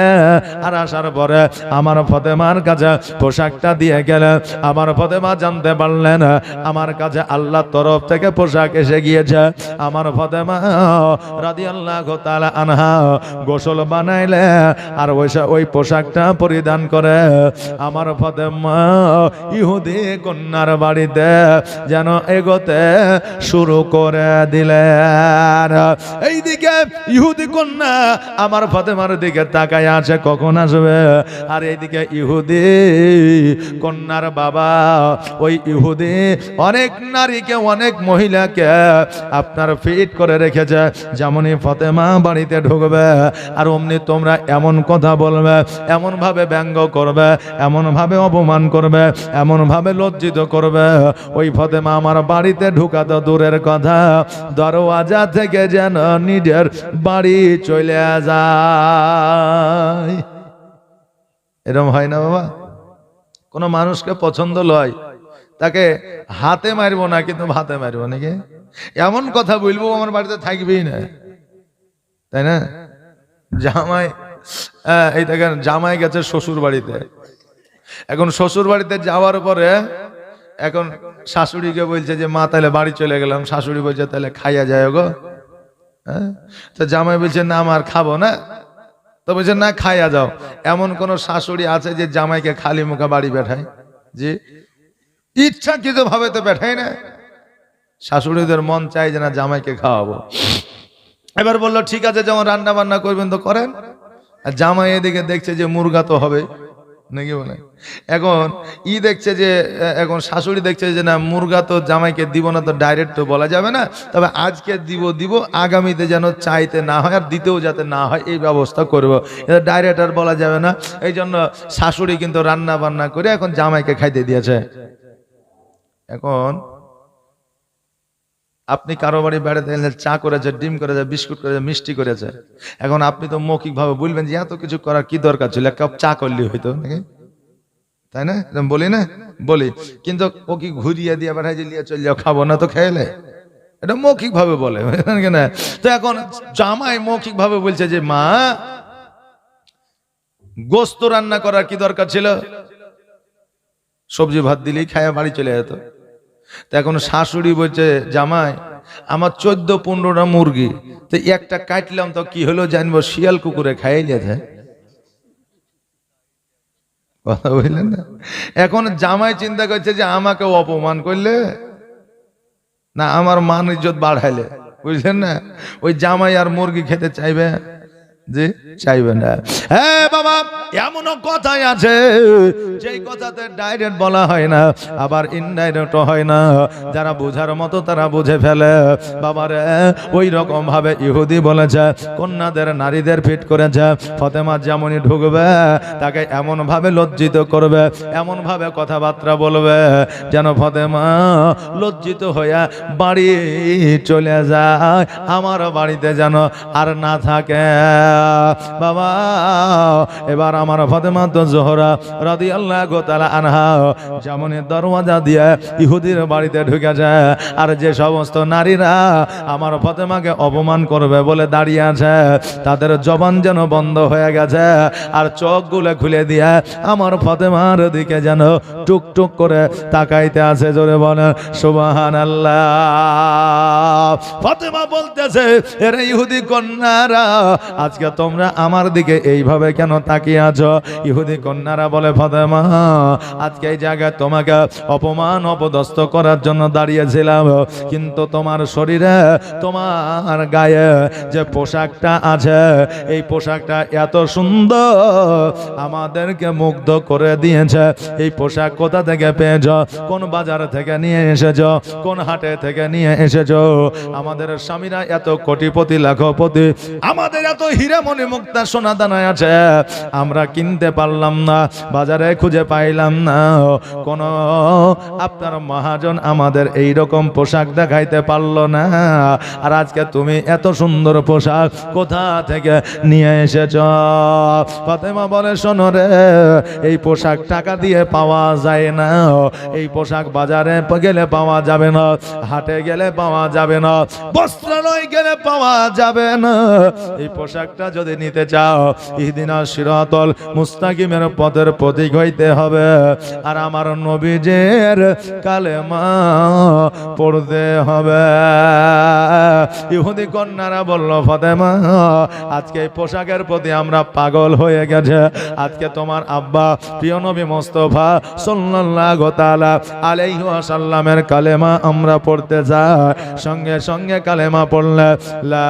আর আসার পরে আমার ফাতেমার কাছে পোশাকটা দিয়ে গেলে আমার ফাতেমা জানতে পারলেন আমার কাছে আল্লাহর তরফ থেকে পোশাক এসে গিয়েছে। আমার ফাতেমা রাদিয়াল্লাহু তাআলা আনহা গোসল বানাইলে আর ওই পোশাকটা পরিধান করে আমার ফাতেমা ইহুদি কন্যার বাড়িতে যেন এগোতে শুরু করে দিলেন। এইদিকে ইহুদি কন্যা আমার ফাতেমার দিকে তাকায় আছে কখন আসবে, আর এইদিকে ইহুদি কন্যার বাবা ওই ইহুদি অনেক নারীকে অনেক মহিলাকে আপনার ফিট করে রেখেছে, যেমনই ফাতেমা বাড়িতে ঢুকবে আর অমনি তোমরা এমন কথা বলবে, এমন ভাবে ব্যঙ্গ করবে, এমন ভাবে অপমান করবে, এমন ভাবে লজ্জিত করবে, ওই ফাতেমা আমার বাড়িতে ঢুকা তো দূরের কথা দরওয়াজা থেকে যেন নিজের বাড়ি চলে যায়। এরকম হয় না বাবা? কোন মানুষকে পছন্দ লয় তাকে হাতে মারবো না কিন্তু ভাতে মারবো নাকি, এমন কথা বলবো আমার বাড়িতে থাকবেই না, তাই না? জামাই এই দেখেন জামাই গেছে শ্বশুর বাড়িতে, এখন শ্বশুর বাড়িতে যাওয়ার পরে এখন শাশুড়িকে বলছে যে মা তাহলে বাড়ি চলে গেলাম, শাশুড়ি বলছে তাহলে খাইয়া যায় গো, হ্যাঁ? তো জামাই বলছে না আমার খাবো না, তো বলছে না খাইয়া যাও। এমন কোন শাশুড়ি আছে যে জামাইকে খালি মুখে বাড়ি বেঠায়? জি, ইচ্ছাকৃত ভাবে তো বেঠায় না। শাশুড়িদের মন চাই যে না জামাইকে খাওয়াবো। এবার বললো ঠিক আছে যেমন রান্না বান্না করবেন তো করেন, আর জামাই এদিকে দেখছে যে মুরগা তো হবে নাকি বলে, এখন দেখছে যে এখন শাশুড়ি দেখছে যে না মুরগা তো জামাইকে দিব না, তো ডাইরেক্ট তো বলা যাবে না, তবে আজকে দিব আগামীতে যেন চাইতে না হয় আর দিতেও যাতে না হয় এই ব্যবস্থা করবো, এটা ডাইরেক্ট আর বলা যাবে না। এই জন্য শাশুড়ি কিন্তু রান্না বান্না করে এখন জামাইকে খাইতে দিয়েছে। এখন আপনি কারো বাড়ি বেড়াতে গেলে চা করেছে, ডিম করেছে, বিস্কুট করেছে, মিষ্টি করেছে, এখন আপনি তো মৌখিক ভাবে বলবেন যে এত কিছু করার কি দরকার ছিল, এক কাপ চা করলে হইতো নাকি, তাই না? বলি না, বলি, কিন্তু ও কি ঘুরিয়ে দিয়ে বেড়াই যে নিয়ে চল যাও খাবো না তো খেলে, এটা মৌখিক ভাবে বলে না। তো এখন জামাই মৌখিক ভাবে বলছে যে মা গোস্ত রান্না করার কি দরকার ছিল, সবজি ভাত দিলেই খায়া বাড়ি চলে যেত। তো এখন শাশুড়ি বলছে জামাই আমার 14-15টা মুরগি, তো একটা কাটলাম তো কি হলো জানবো, শিয়াল কুকুরে খাইয়ে যেতে, কথা বললেন না? এখন জামাই চিন্তা করছে যে আমাকে অপমান করলে না আমার মান ইজ্জত বাড়াইলে, বুঝলেন না? ওই জামাই আর মুরগি খেতে চাইবে যে চাইবে না। হ্যাঁ বাবা, এমন কথাই আছে যেই কথাতে ডাইরেক্ট বলা হয় না, আবার ইনডাইরেক্ট হয় না, যারা বোঝার মতো তারা বুঝে ফেলে। বাবারে ওই রকম ভাবে ইহুদি বলেছে কন্যাদের নারীদের ফিট করেছে, ফাতেমা যেমনই ঢুকবে তাকে এমন ভাবে লজ্জিত করবে, এমন ভাবে কথাবার্তা বলবে যেন ফাতেমা লজ্জিত হইয়া বাড়ি চলে যায়, আমার বাড়িতে যেন আর না থাকে। বাবা এবার আমার ফাতেমা তো জোহরা রাদিয়াল্লাহু তাআলা আনহা যেমন দরওয়াজা দিয়ে ইহুদির বাড়িতে ঢুকে যায়, আর যে সমস্ত নারীরা আমার ফাতেমাকে অপমান করবে বলে দাঁড়িয়ে আছে তাদের জবান যেন বন্ধ হয়ে গেছে, আর চোখগুলো খুলে দিয়ে আমার ফাতেমার দিকে যেন টুকটুক করে তাকাইতে আছে। জোরে বলেন সুবহানাল্লাহ। ফাতেমা বলতেছে, এরে ইহুদি কন্যারা, আজকে তোমরা আমার দিকে এইভাবে কেন তাকিয়ে আছো? ইহুদি কন্যারা বলে, ফাতেমা আজকে এই জায়গায় তোমাকে অপমান অপদস্থ করার জন্য দাঁড়িয়েছিলাম, কিন্তু তোমার শরীরে তোমার গায়ে যে পোশাকটা আছে এই পোশাকটা এত সুন্দর আমাদেরকে মুগ্ধ করে দিয়েছে। এই পোশাক কোথা থেকে পেয়েছ? কোন বাজার থেকে নিয়ে এসেছ? কোন হাটে থেকে নিয়ে এসেছ? আমাদের স্বামীরা এত কোটিপতি লাখপতি, আমাদের এত হীরামণি মুক্তা সোনা দানায় আছে, আমরা কিনতে পারলাম না, বাজারে খুঁজে পাইলাম না, কোন আপনার মহাজন আমাদের এই রকম পোশাক দেখাইতে পারলো না, আর আজকে তুমি এত সুন্দর পোশাক কোথা থেকে নিয়ে এসেছ? ফাতেমা বলে, শোনো রে, এই পোশাক টাকা দিয়ে পাওয়া যায় না, এই পোশাক বাজারে গেলে পাওয়া যাবে না, হাটে গেলে পাওয়া যাবে না, বস্ত্রালয় গেলে পাওয়া যাবে না। এই পোশাকটা যদি নিতে চাও ইহদিনা সিরাতাল মুস্তাকিমের পথের প্রতীক হইতে হবে, আর আমার নবীজের কালেমা পড়তে হবে। ইহুদি কন্যারা বলল, ফাতেমা আজকে এই পোশাকের প্রতি আমরা পাগল হয়ে গেছে, আজকে তোমার আব্বা প্রিয় নবী মুস্তাফা সাল্লাল্লাহু তাআলা আলাইহি ওয়াসাল্লামের কালেমা আমরা পড়তে যাই। সঙ্গে সঙ্গে কালেমা পড়লে লা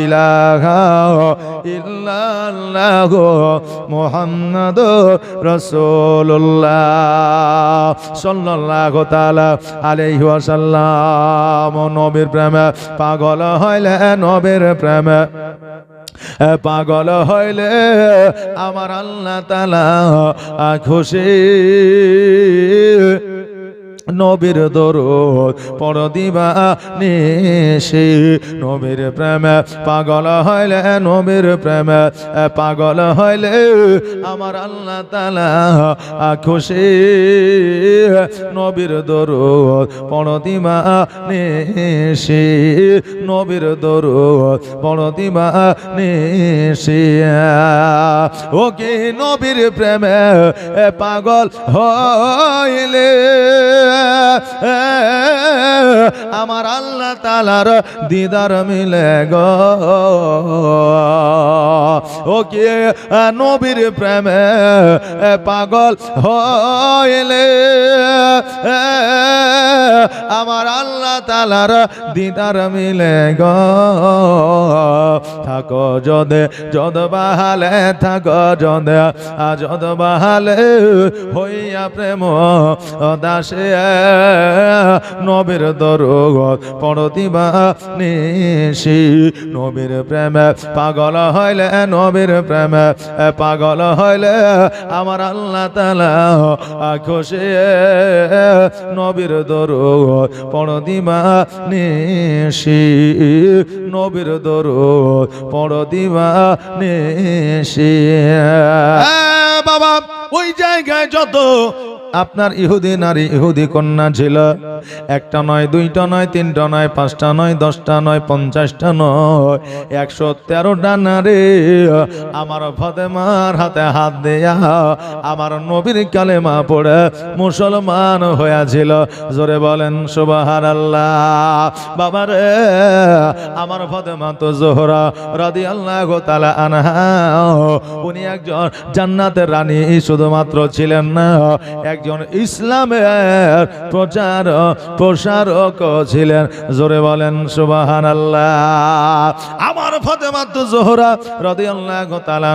ইলাহা ইল্লাল্লাহু মুহাম্মাদুর রাসূলুল্লাহ সাল্লাল্লাহু তাআলা আলাইহি ওয়াসাল্লাম। নবীর প্রেমে পাগল হইলে, নবীর প্রেমে পাগল হইলে আমার আল্লাহ তাআলা খুশি। নবীর দরুদ পড় দিবা নিশি, নবীর প্রেমে পাগল হইলে, নবীর প্রেমে পাগল হইলে আমার আল্লাহ তাআলা খুশি। নবীর দরুদ পড় দিবা নিশি, নবীর দরুদ পড় দিবা নিশি। ও কি নবীর প্রেমে পাগল হইলে আমার আল্লাহ তাআলার দিদার মিলে গো। ও কি নবীর প্রেমে পাগল হইলে আমার আল্লাহ তাআলার দিদার মিলে গো। থাকো যদে যদ বাহালে, থাকো যদে যদ বাহালে হইয়া প্রেম দাসে নবীর দরুদ পড় দিবা নিশি। নবীর প্রেমে পাগল হইলে, নবীর প্রেমে পাগল হইলে আমার আল্লাহ তাআলা খুশি। নবীর দরুদ পড় দিবা নিশি, নবীর দরুদ পড় দিবা নিশি। বাবা ওই জায়গায় যত আপনার ইহুদি নারী ইহুদি কন্যা ছিল, একটা নয়, দুইটা নয়, তিনটা নয়, পাঁচটা নয়, 10টা নয়, 50টা নয়, 113টা নারী আমার ফাতেমার হাতে হাত দেয়া আমার নবীর কালেমা পড়ে মুসলমান হয়েছিল। জোরে বলেন সুবহানাল্লাহ। বাবারে আমার ফাতেমা তো জোহরা রাদিয়াল্লাহু তাআলা আনহা, উনি একজন জান্নাতের রানী শুধুমাত্র ছিলেন না, একজন ইসলামের প্রসারক ছিলেন। জোরে বলেন সুবহানাল্লাহ। আমার ফাতেমা তো জোহরা রাদিয়াল্লাহু তাআলা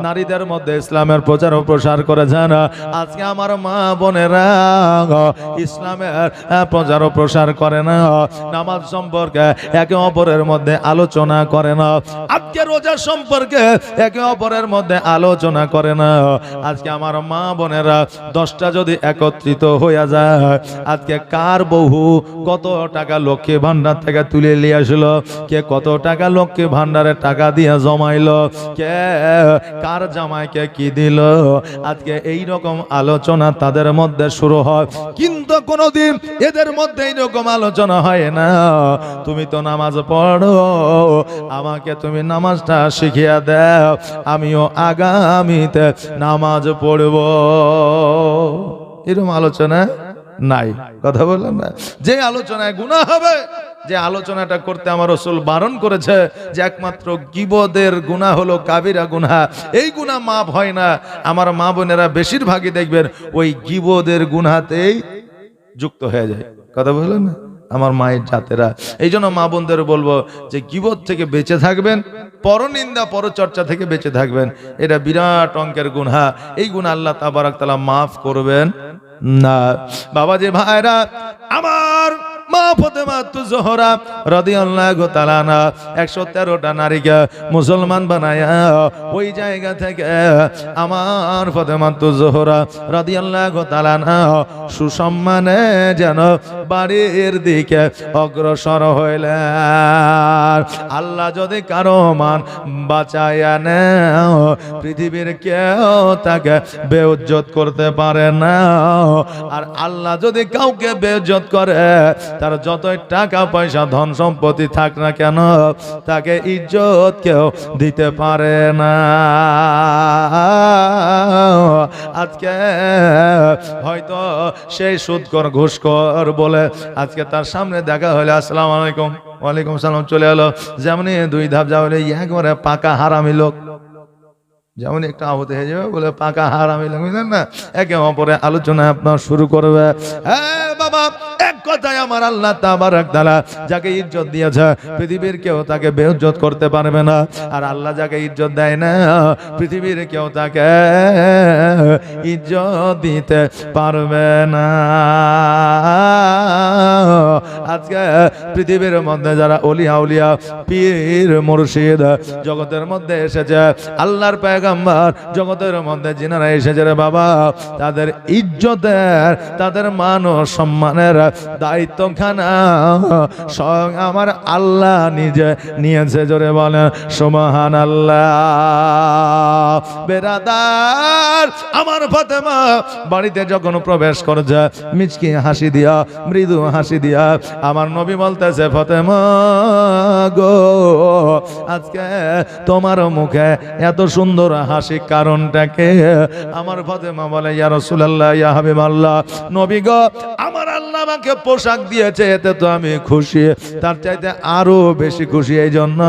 নারীদের মধ্যে ইসলামের প্রচার ও প্রসার করেছেন। আজকে আমার মা বোনেরা ইসলামের প্রচার ও প্রসার করে না, নামাজ সম্পর্কে একে অপরের মধ্যে আলোচনা করে না, আজকে রোজা সম্পর্কে একে অপরের মধ্যে আলোচনা করে না। আজকে আমার মা বোনেরা 10টা যদি একত্রিত হইয়া যায়, আজকে কার বহু কত টাকা লক্ষ্মী ভান্ডার থেকে তুলে নিয়ে আসলো, কে কত টাকা লক্ষ্মী ভান্ডারে টাকা দিয়ে জমাইলো, কে কার জামাইকে কি দিল, আজকে এই রকম আলোচনা তাদের মধ্যে শুরু হয়। কিন্তু কোনোদিন এদের মধ্যে এইরকম আলোচনা হয় না। তুমি তো নামাজ পড়ো, আমাকে তুমি নামাজটা শিখিয়ে দাও, আমিও আগামীতে নামাজ পড়ব, এরকম আলোচনা নাই। কথা বললাম না? যে আলোচনায় গুনাহ হবে, যে আলোচনাটা করতে আমার রাসূল বারণ করেছে, যে একমাত্র গীবতের গুনাহ হলো কাবিরা গুনাহ, এই গুনাহ মাফ হয় না। আমার মা বোনেরা বেশিরভাগই দেখবেন ওই গীবতের গুনাহতেই যুক্ত হয়ে যায়। কথা বললেন না আমার মায়ের জাতেরা? এই জন্য মা বোনদের বলবো যে গীবত থেকে বেঁচে থাকবেন, পরনিন্দা পরচর্চা থেকে বেঁচে থাকবেন। এটা বিরাট অঙ্কের গুনাহ, এই গুনাহ আল্লাহ তাবারক তাআলা মাফ করবেন না। বাবাজি ভাইরা, আমার মা ফাতেমা জোহরা রাদিয়াল্লাহু তাআলা আনহা 113টা নারীকে মুসলমান বানায়া ওই জায়গা থেকে আমার ফাতেমা জোহরা রাদিয়াল্লাহু তাআলা আনহা সুসম্মানে যেন বাড়ির দিকে অগ্রসর হইলেন। আল্লাহ যদি কারো মান বাঁচায়া নেয়, পৃথিবীর কেউ তাকে বেইজ্জত করতে পারে না। আর আল্লাহ যদি কাউকে বেইজ্জত করে, তার যতই টাকা পয়সা ধন সম্পত্তি থাক না কেন, তাকে ইজ্জত কেউ দিতে পারে না। আজকে হয়তো সেই সুদখোর ঘুষখোর বলে আজকে তার সামনে দেখা হলে আসসালামু আলাইকুম, ওয়ালাইকুম সালাম চলে এলো, যেমনি 2 ধাপ যাওয়ালে একবারে পাকা হারামি লোক, যেমন একটা আহত হয়ে যাবে বলে পাকা হারামি লোক, বুঝলেন না? একে অপরে আলোচনা আপনার শুরু করবে। হ্যাঁ বাবা, এক কথায় আমার আল্লাহ তাবারক তাআলা যাকে ইজ্জত দিয়েছে, পৃথিবীর কেউ তাকে বেইজ্জত করতে পারবে না। আর আল্লাহ যাকে ইজ্জত দেয় না, পৃথিবীর কেউ তাকে ইজ্জত দিতে পারবে না। আজকে পৃথিবীর মধ্যে যারা ওলিয়া উলিয়া পীর মুর্শিদ জগতের মধ্যে এসেছে, আল্লাহর পয়গম্বর জগতের মধ্যে যিনারা এসেছে রে বাবা, তাদের ইজ্জতের, তাদের মান ও সম্মানের দায়িত্বখানা স্বয়ং আমার আল্লাহ নিজে নিয়েছে। জোরে বলেন সুবহানাল্লাহ। বেরাদার, আমার ফাতেমা বাড়িতে যখন প্রবেশ করেছে, মিচকি হাসি দিয়া, মৃদু হাসি দিয়া আমার নবী বলতেছে, ফাতেমা গো, আজকে তোমার মুখে এত সুন্দর হাসি কারণটাকে? আমার ফাতেমা বলে, ইয়া রাসূলুল্লাহ, ইয়া হাবিবাল্লাহ, নবী গো, আমার আল্লাহ আমাকে পোশাক দিয়েছে, এতে তো আমি খুশি, তার চাইতে আরো বেশি খুশি এই জন্য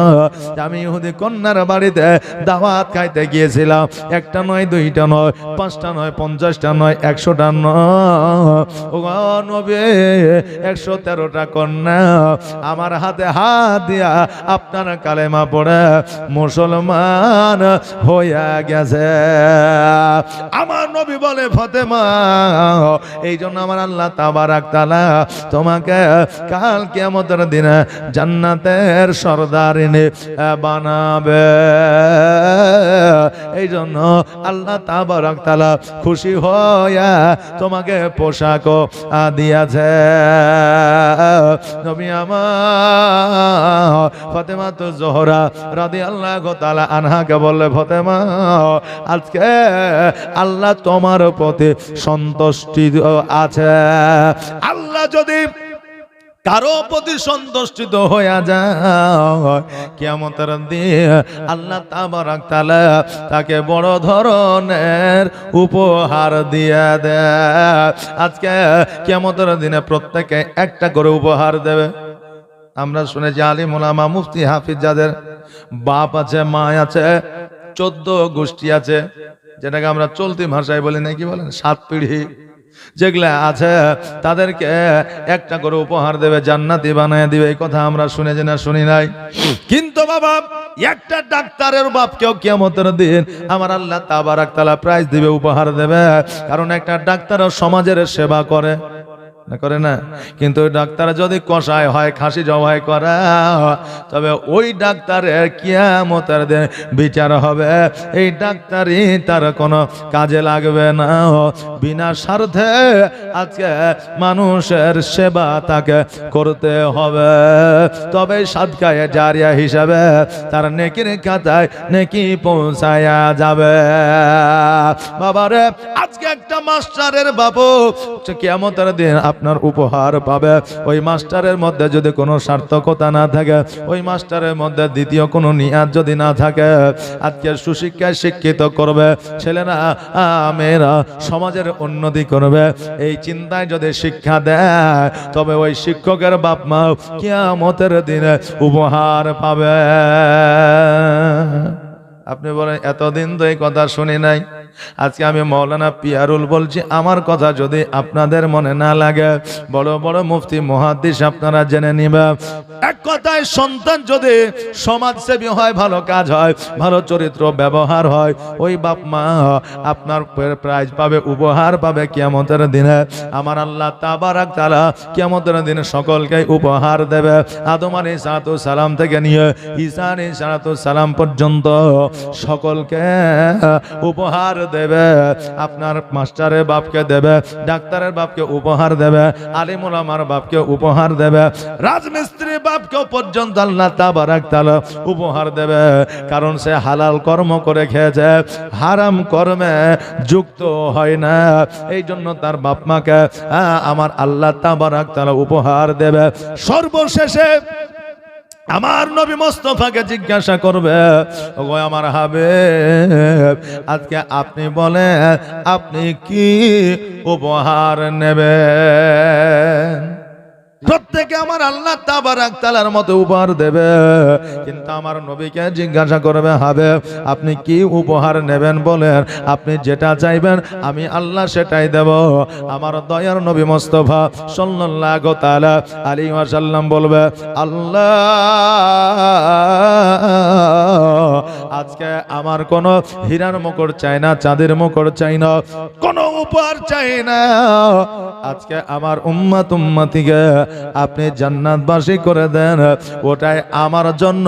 আমি ইহুদি কন্যার বাড়িতে দাওয়াত খাইতে গিয়েছিলাম। 1টা নয়, 2টা নয়, 5টা নয়, 50টা নয়, 100টা নয়, ও নবী 113টা কন্যা আমার হাতে হাত দিয়া আপনার কালেমা পড়ে মুসলমান হইয়া গেছে। আমার নবী বলে, ফাতেমা, এই জন্য আমার আল্লাহ তাবারক তাআলা তোমাকে কাল কিয়ামতের দিনে জান্নাতের সরদারিনী বানাবে। এই জন্য আল্লাহ তাবারক তাআলা খুশি হইয়া তোমাকে পোশাকও দিয়েছে। নবী আমার ফাতেমা জোহরা রাদিয়াল্লাহু তাআলা আনহাকে বললে, ফাতেমা, আজকে আল্লাহ তোমার প্রতি সন্তুষ্টি আছে। আল্লাহ যদি কারো প্রতি সন্তুষ্টিত হইয়া যায়, কিয়ামতের দিন আল্লাহ তাবারক তাআলা তাকে বড় ধরনের উপহার দিয়ে দেয়। আজকে কিয়ামতের দিনে প্রত্যেকে একটা করে উপহার দেবে। আমরা শুনেছি আলিম উলামা মুফতি হাফিজ যাদের বাপ আছে, মা আছে, 14 গোষ্ঠী আছে, যেটাকে আমরা চলতি ভাষায় বলি, নাকি বলেন 7 পিঢ়ি, যেগুলা আছে তাদেরকে একটা করে উপহার দেবে, জান্নাতি বানায় দিবে। এই কথা আমরা শুনেছি না শুনি নাই? কিন্তু বাবা, একটা ডাক্তারের বাপকেও কিয়ামতের দিন আমার আল্লাহ তাবারক তাআলা প্রাইজ দিবে, উপহার দেবে। কারণ একটা ডাক্তার সমাজের সেবা করে। করে না? কিন্তু ওই ডাক্তার যদি কষায় হয়, খাসি জবাই করা, তবে ওই ডাক্তারের কিয়ামতের দিন বিচার হবে। এই ডাক্তারই তার কোনো কাজে লাগবে না। বিনা স্বার্থে আজকে মানুষের সেবা তাকে করতে হবে, তবে সাদকায়ে জারিয়া হিসাবে তার নেকির খাতায় নেকি পৌঁছায়া যাবে। বাবারে, আজকে একটা মাস্টারের বাবু কিয়ামতের দিন আপনার উপহার পাবে। ওই মাস্টারের মধ্যে যদি কোনো সার্থকতা না থাকে, ওই মাস্টারের মধ্যে দ্বিতীয় কোনো নিয়াত যদি না থাকে, আজকে সুশিক্ষায় শিক্ষিত করবে ছেলেরা মেয়েরা, সমাজের উন্নতি করবে, এই চিন্তায় যদি শিক্ষা দেয়, তবে ওই শিক্ষকের বাপ মা কিয়ামতের দিনে উপহার পাবে। আপনি বলেন এতদিন তো এই কথা শুনি নাই, আজকে আমি মাওলানা পিয়ারুল বলছি। আমার কথা যদি আপনাদের মনে না লাগে, বড় বড় মুফতি মুহাদ্দিস আপনারা জেনে নিবেন। এক কথায় সন্তান যদি সমাজসেবী হয়, ভালো কাজ হয়, ভালো চরিত্র ব্যবহার হয়, ওই বাপ মা আপনার প্রাইজ পাবে, উপহার পাবে কিয়ামতের দিনে। আমার আল্লাহ তাবারাক তাআলা কিয়ামতের দিনে সকলকে উপহার দেবে। আদম আলাইহিস সালাম থেকে নিয়ে ঈসা আলাইহিস সালাম পর্যন্ত সকলকে উপহার দেবে। আপনার মাস্টারের বাপকে দেবে, ডাক্তারের বাপকে উপহার দেবে, আলিম উলামার বাপকে উপহার দেবে, রাজমিস্ত্রি বাপকে পর্যন্ত আল্লাহ তাবারাক তাআলা উপহার দেবে। কারণ সে হালাল কর্ম করে খেয়েছে, হারাম কর্মে যুক্ত হয় না। এই জন্য তার বাপ মাকে আমার আল্লাহ তাবারাক তাআলা উপহার দেবে। সর্বশেষে আমার নবী মুস্তাফাকে জিজ্ঞাসা করবে, ওগো আমার হাবিব, আজকে আপনি বলেন আপনি কি উপহার নেবেন? প্রত্যেকে আমার আল্লাহ তাবারাক তাআলার মতো উপহার দেবে, কিন্তু আমার নবীকে জিজ্ঞাসা করবে, হাবিব আপনি কি উপহার নেবেন বলেন, আপনি যেটা চাইবেন আমি আল্লাহ সেটাই দেব। আমার দয়ার নবী মুস্তাফা সাল্লাল্লাহু তাআলা আলাইহি ওয়াসাল্লাম বলবে, আল্লাহ আজকে আমার কোনো হীরার মুকুট চাই না, চাঁদের মুকুট চাই না, কোনো উপহার চাই না। আজকে আমার উম্মতিকে আপনি জান্নাতবাসী করে দেন, ওটাই আমার জন্য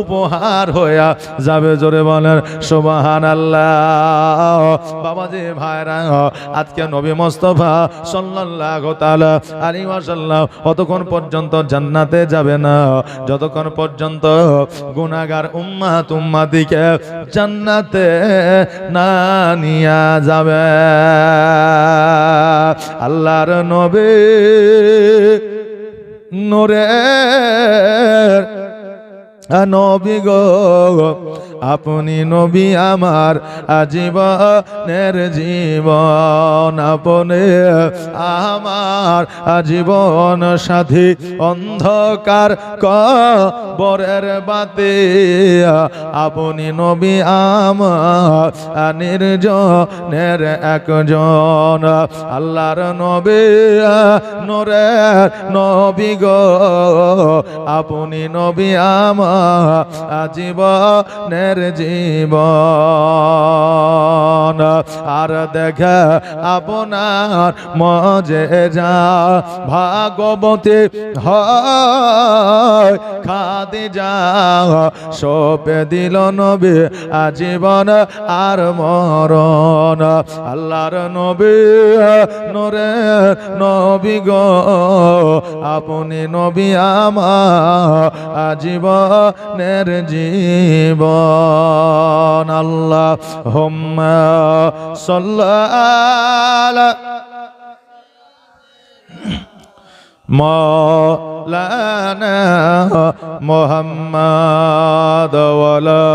উপহার হইয়া যাবে। জোরে বলেন সুবহানাল্লাহ। বাবাজি ভাইরা, আজকে নবী মুস্তাফা সাল্লাল্লাহু তাআলা আলাইহি ওয়াসাল্লাম অতক্ষণ পর্যন্ত জান্নাতে যাবে না যতক্ষণ পর্যন্ত গুনাহগার উম্মতিকে জান্নাতে না নিয়া যাবে। আল্লাহর নবী নূরের নবী গো, আপনি নবী আমার জীবনের জীবন, আপনি আমার জীবন সাথী, অন্ধকার কবরের বাতি আপনি নবী আমার নির্জনের একজন। আল্লাহর নবী নূরের নবী গো, আপনি নবী আমার জীবনের জীবন। আর দেখে আপনার মজেজা ভাগবতী হয় খাদিজা, সপে দিল নবী জীবন আর মরণ। আল্লাহর নবী নূরের নবী গো, আপনি নবী আমার জীবনের জীবন। আল্লাহুম্মা সাল্লি মাওলানা মুহাম্মাদ ওয়ালা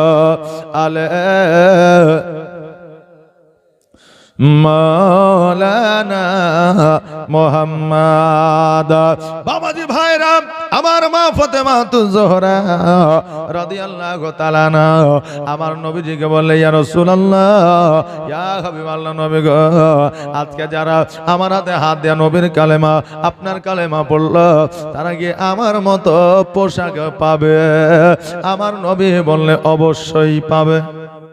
আলি মাওলানা মুহাম্মাদ। বাবাজি ভাইরা, আমার মা ফাতেমা জোহরা রাদিয়াল্লাহু তাআলা আনহা আমার নবীজিকে বললেন, ইয়া রাসূলুল্লাহ, ইয়া হাবিবাল্লাহ নবী গো, আজকে যারা আমার হাতে হাত দিয়ে নবীর কালেমা আপনার কালেমা পড়ল, তারা কি আমার মতো পোশাক পাবে? আমার নবী বললে অবশ্যই পাবে।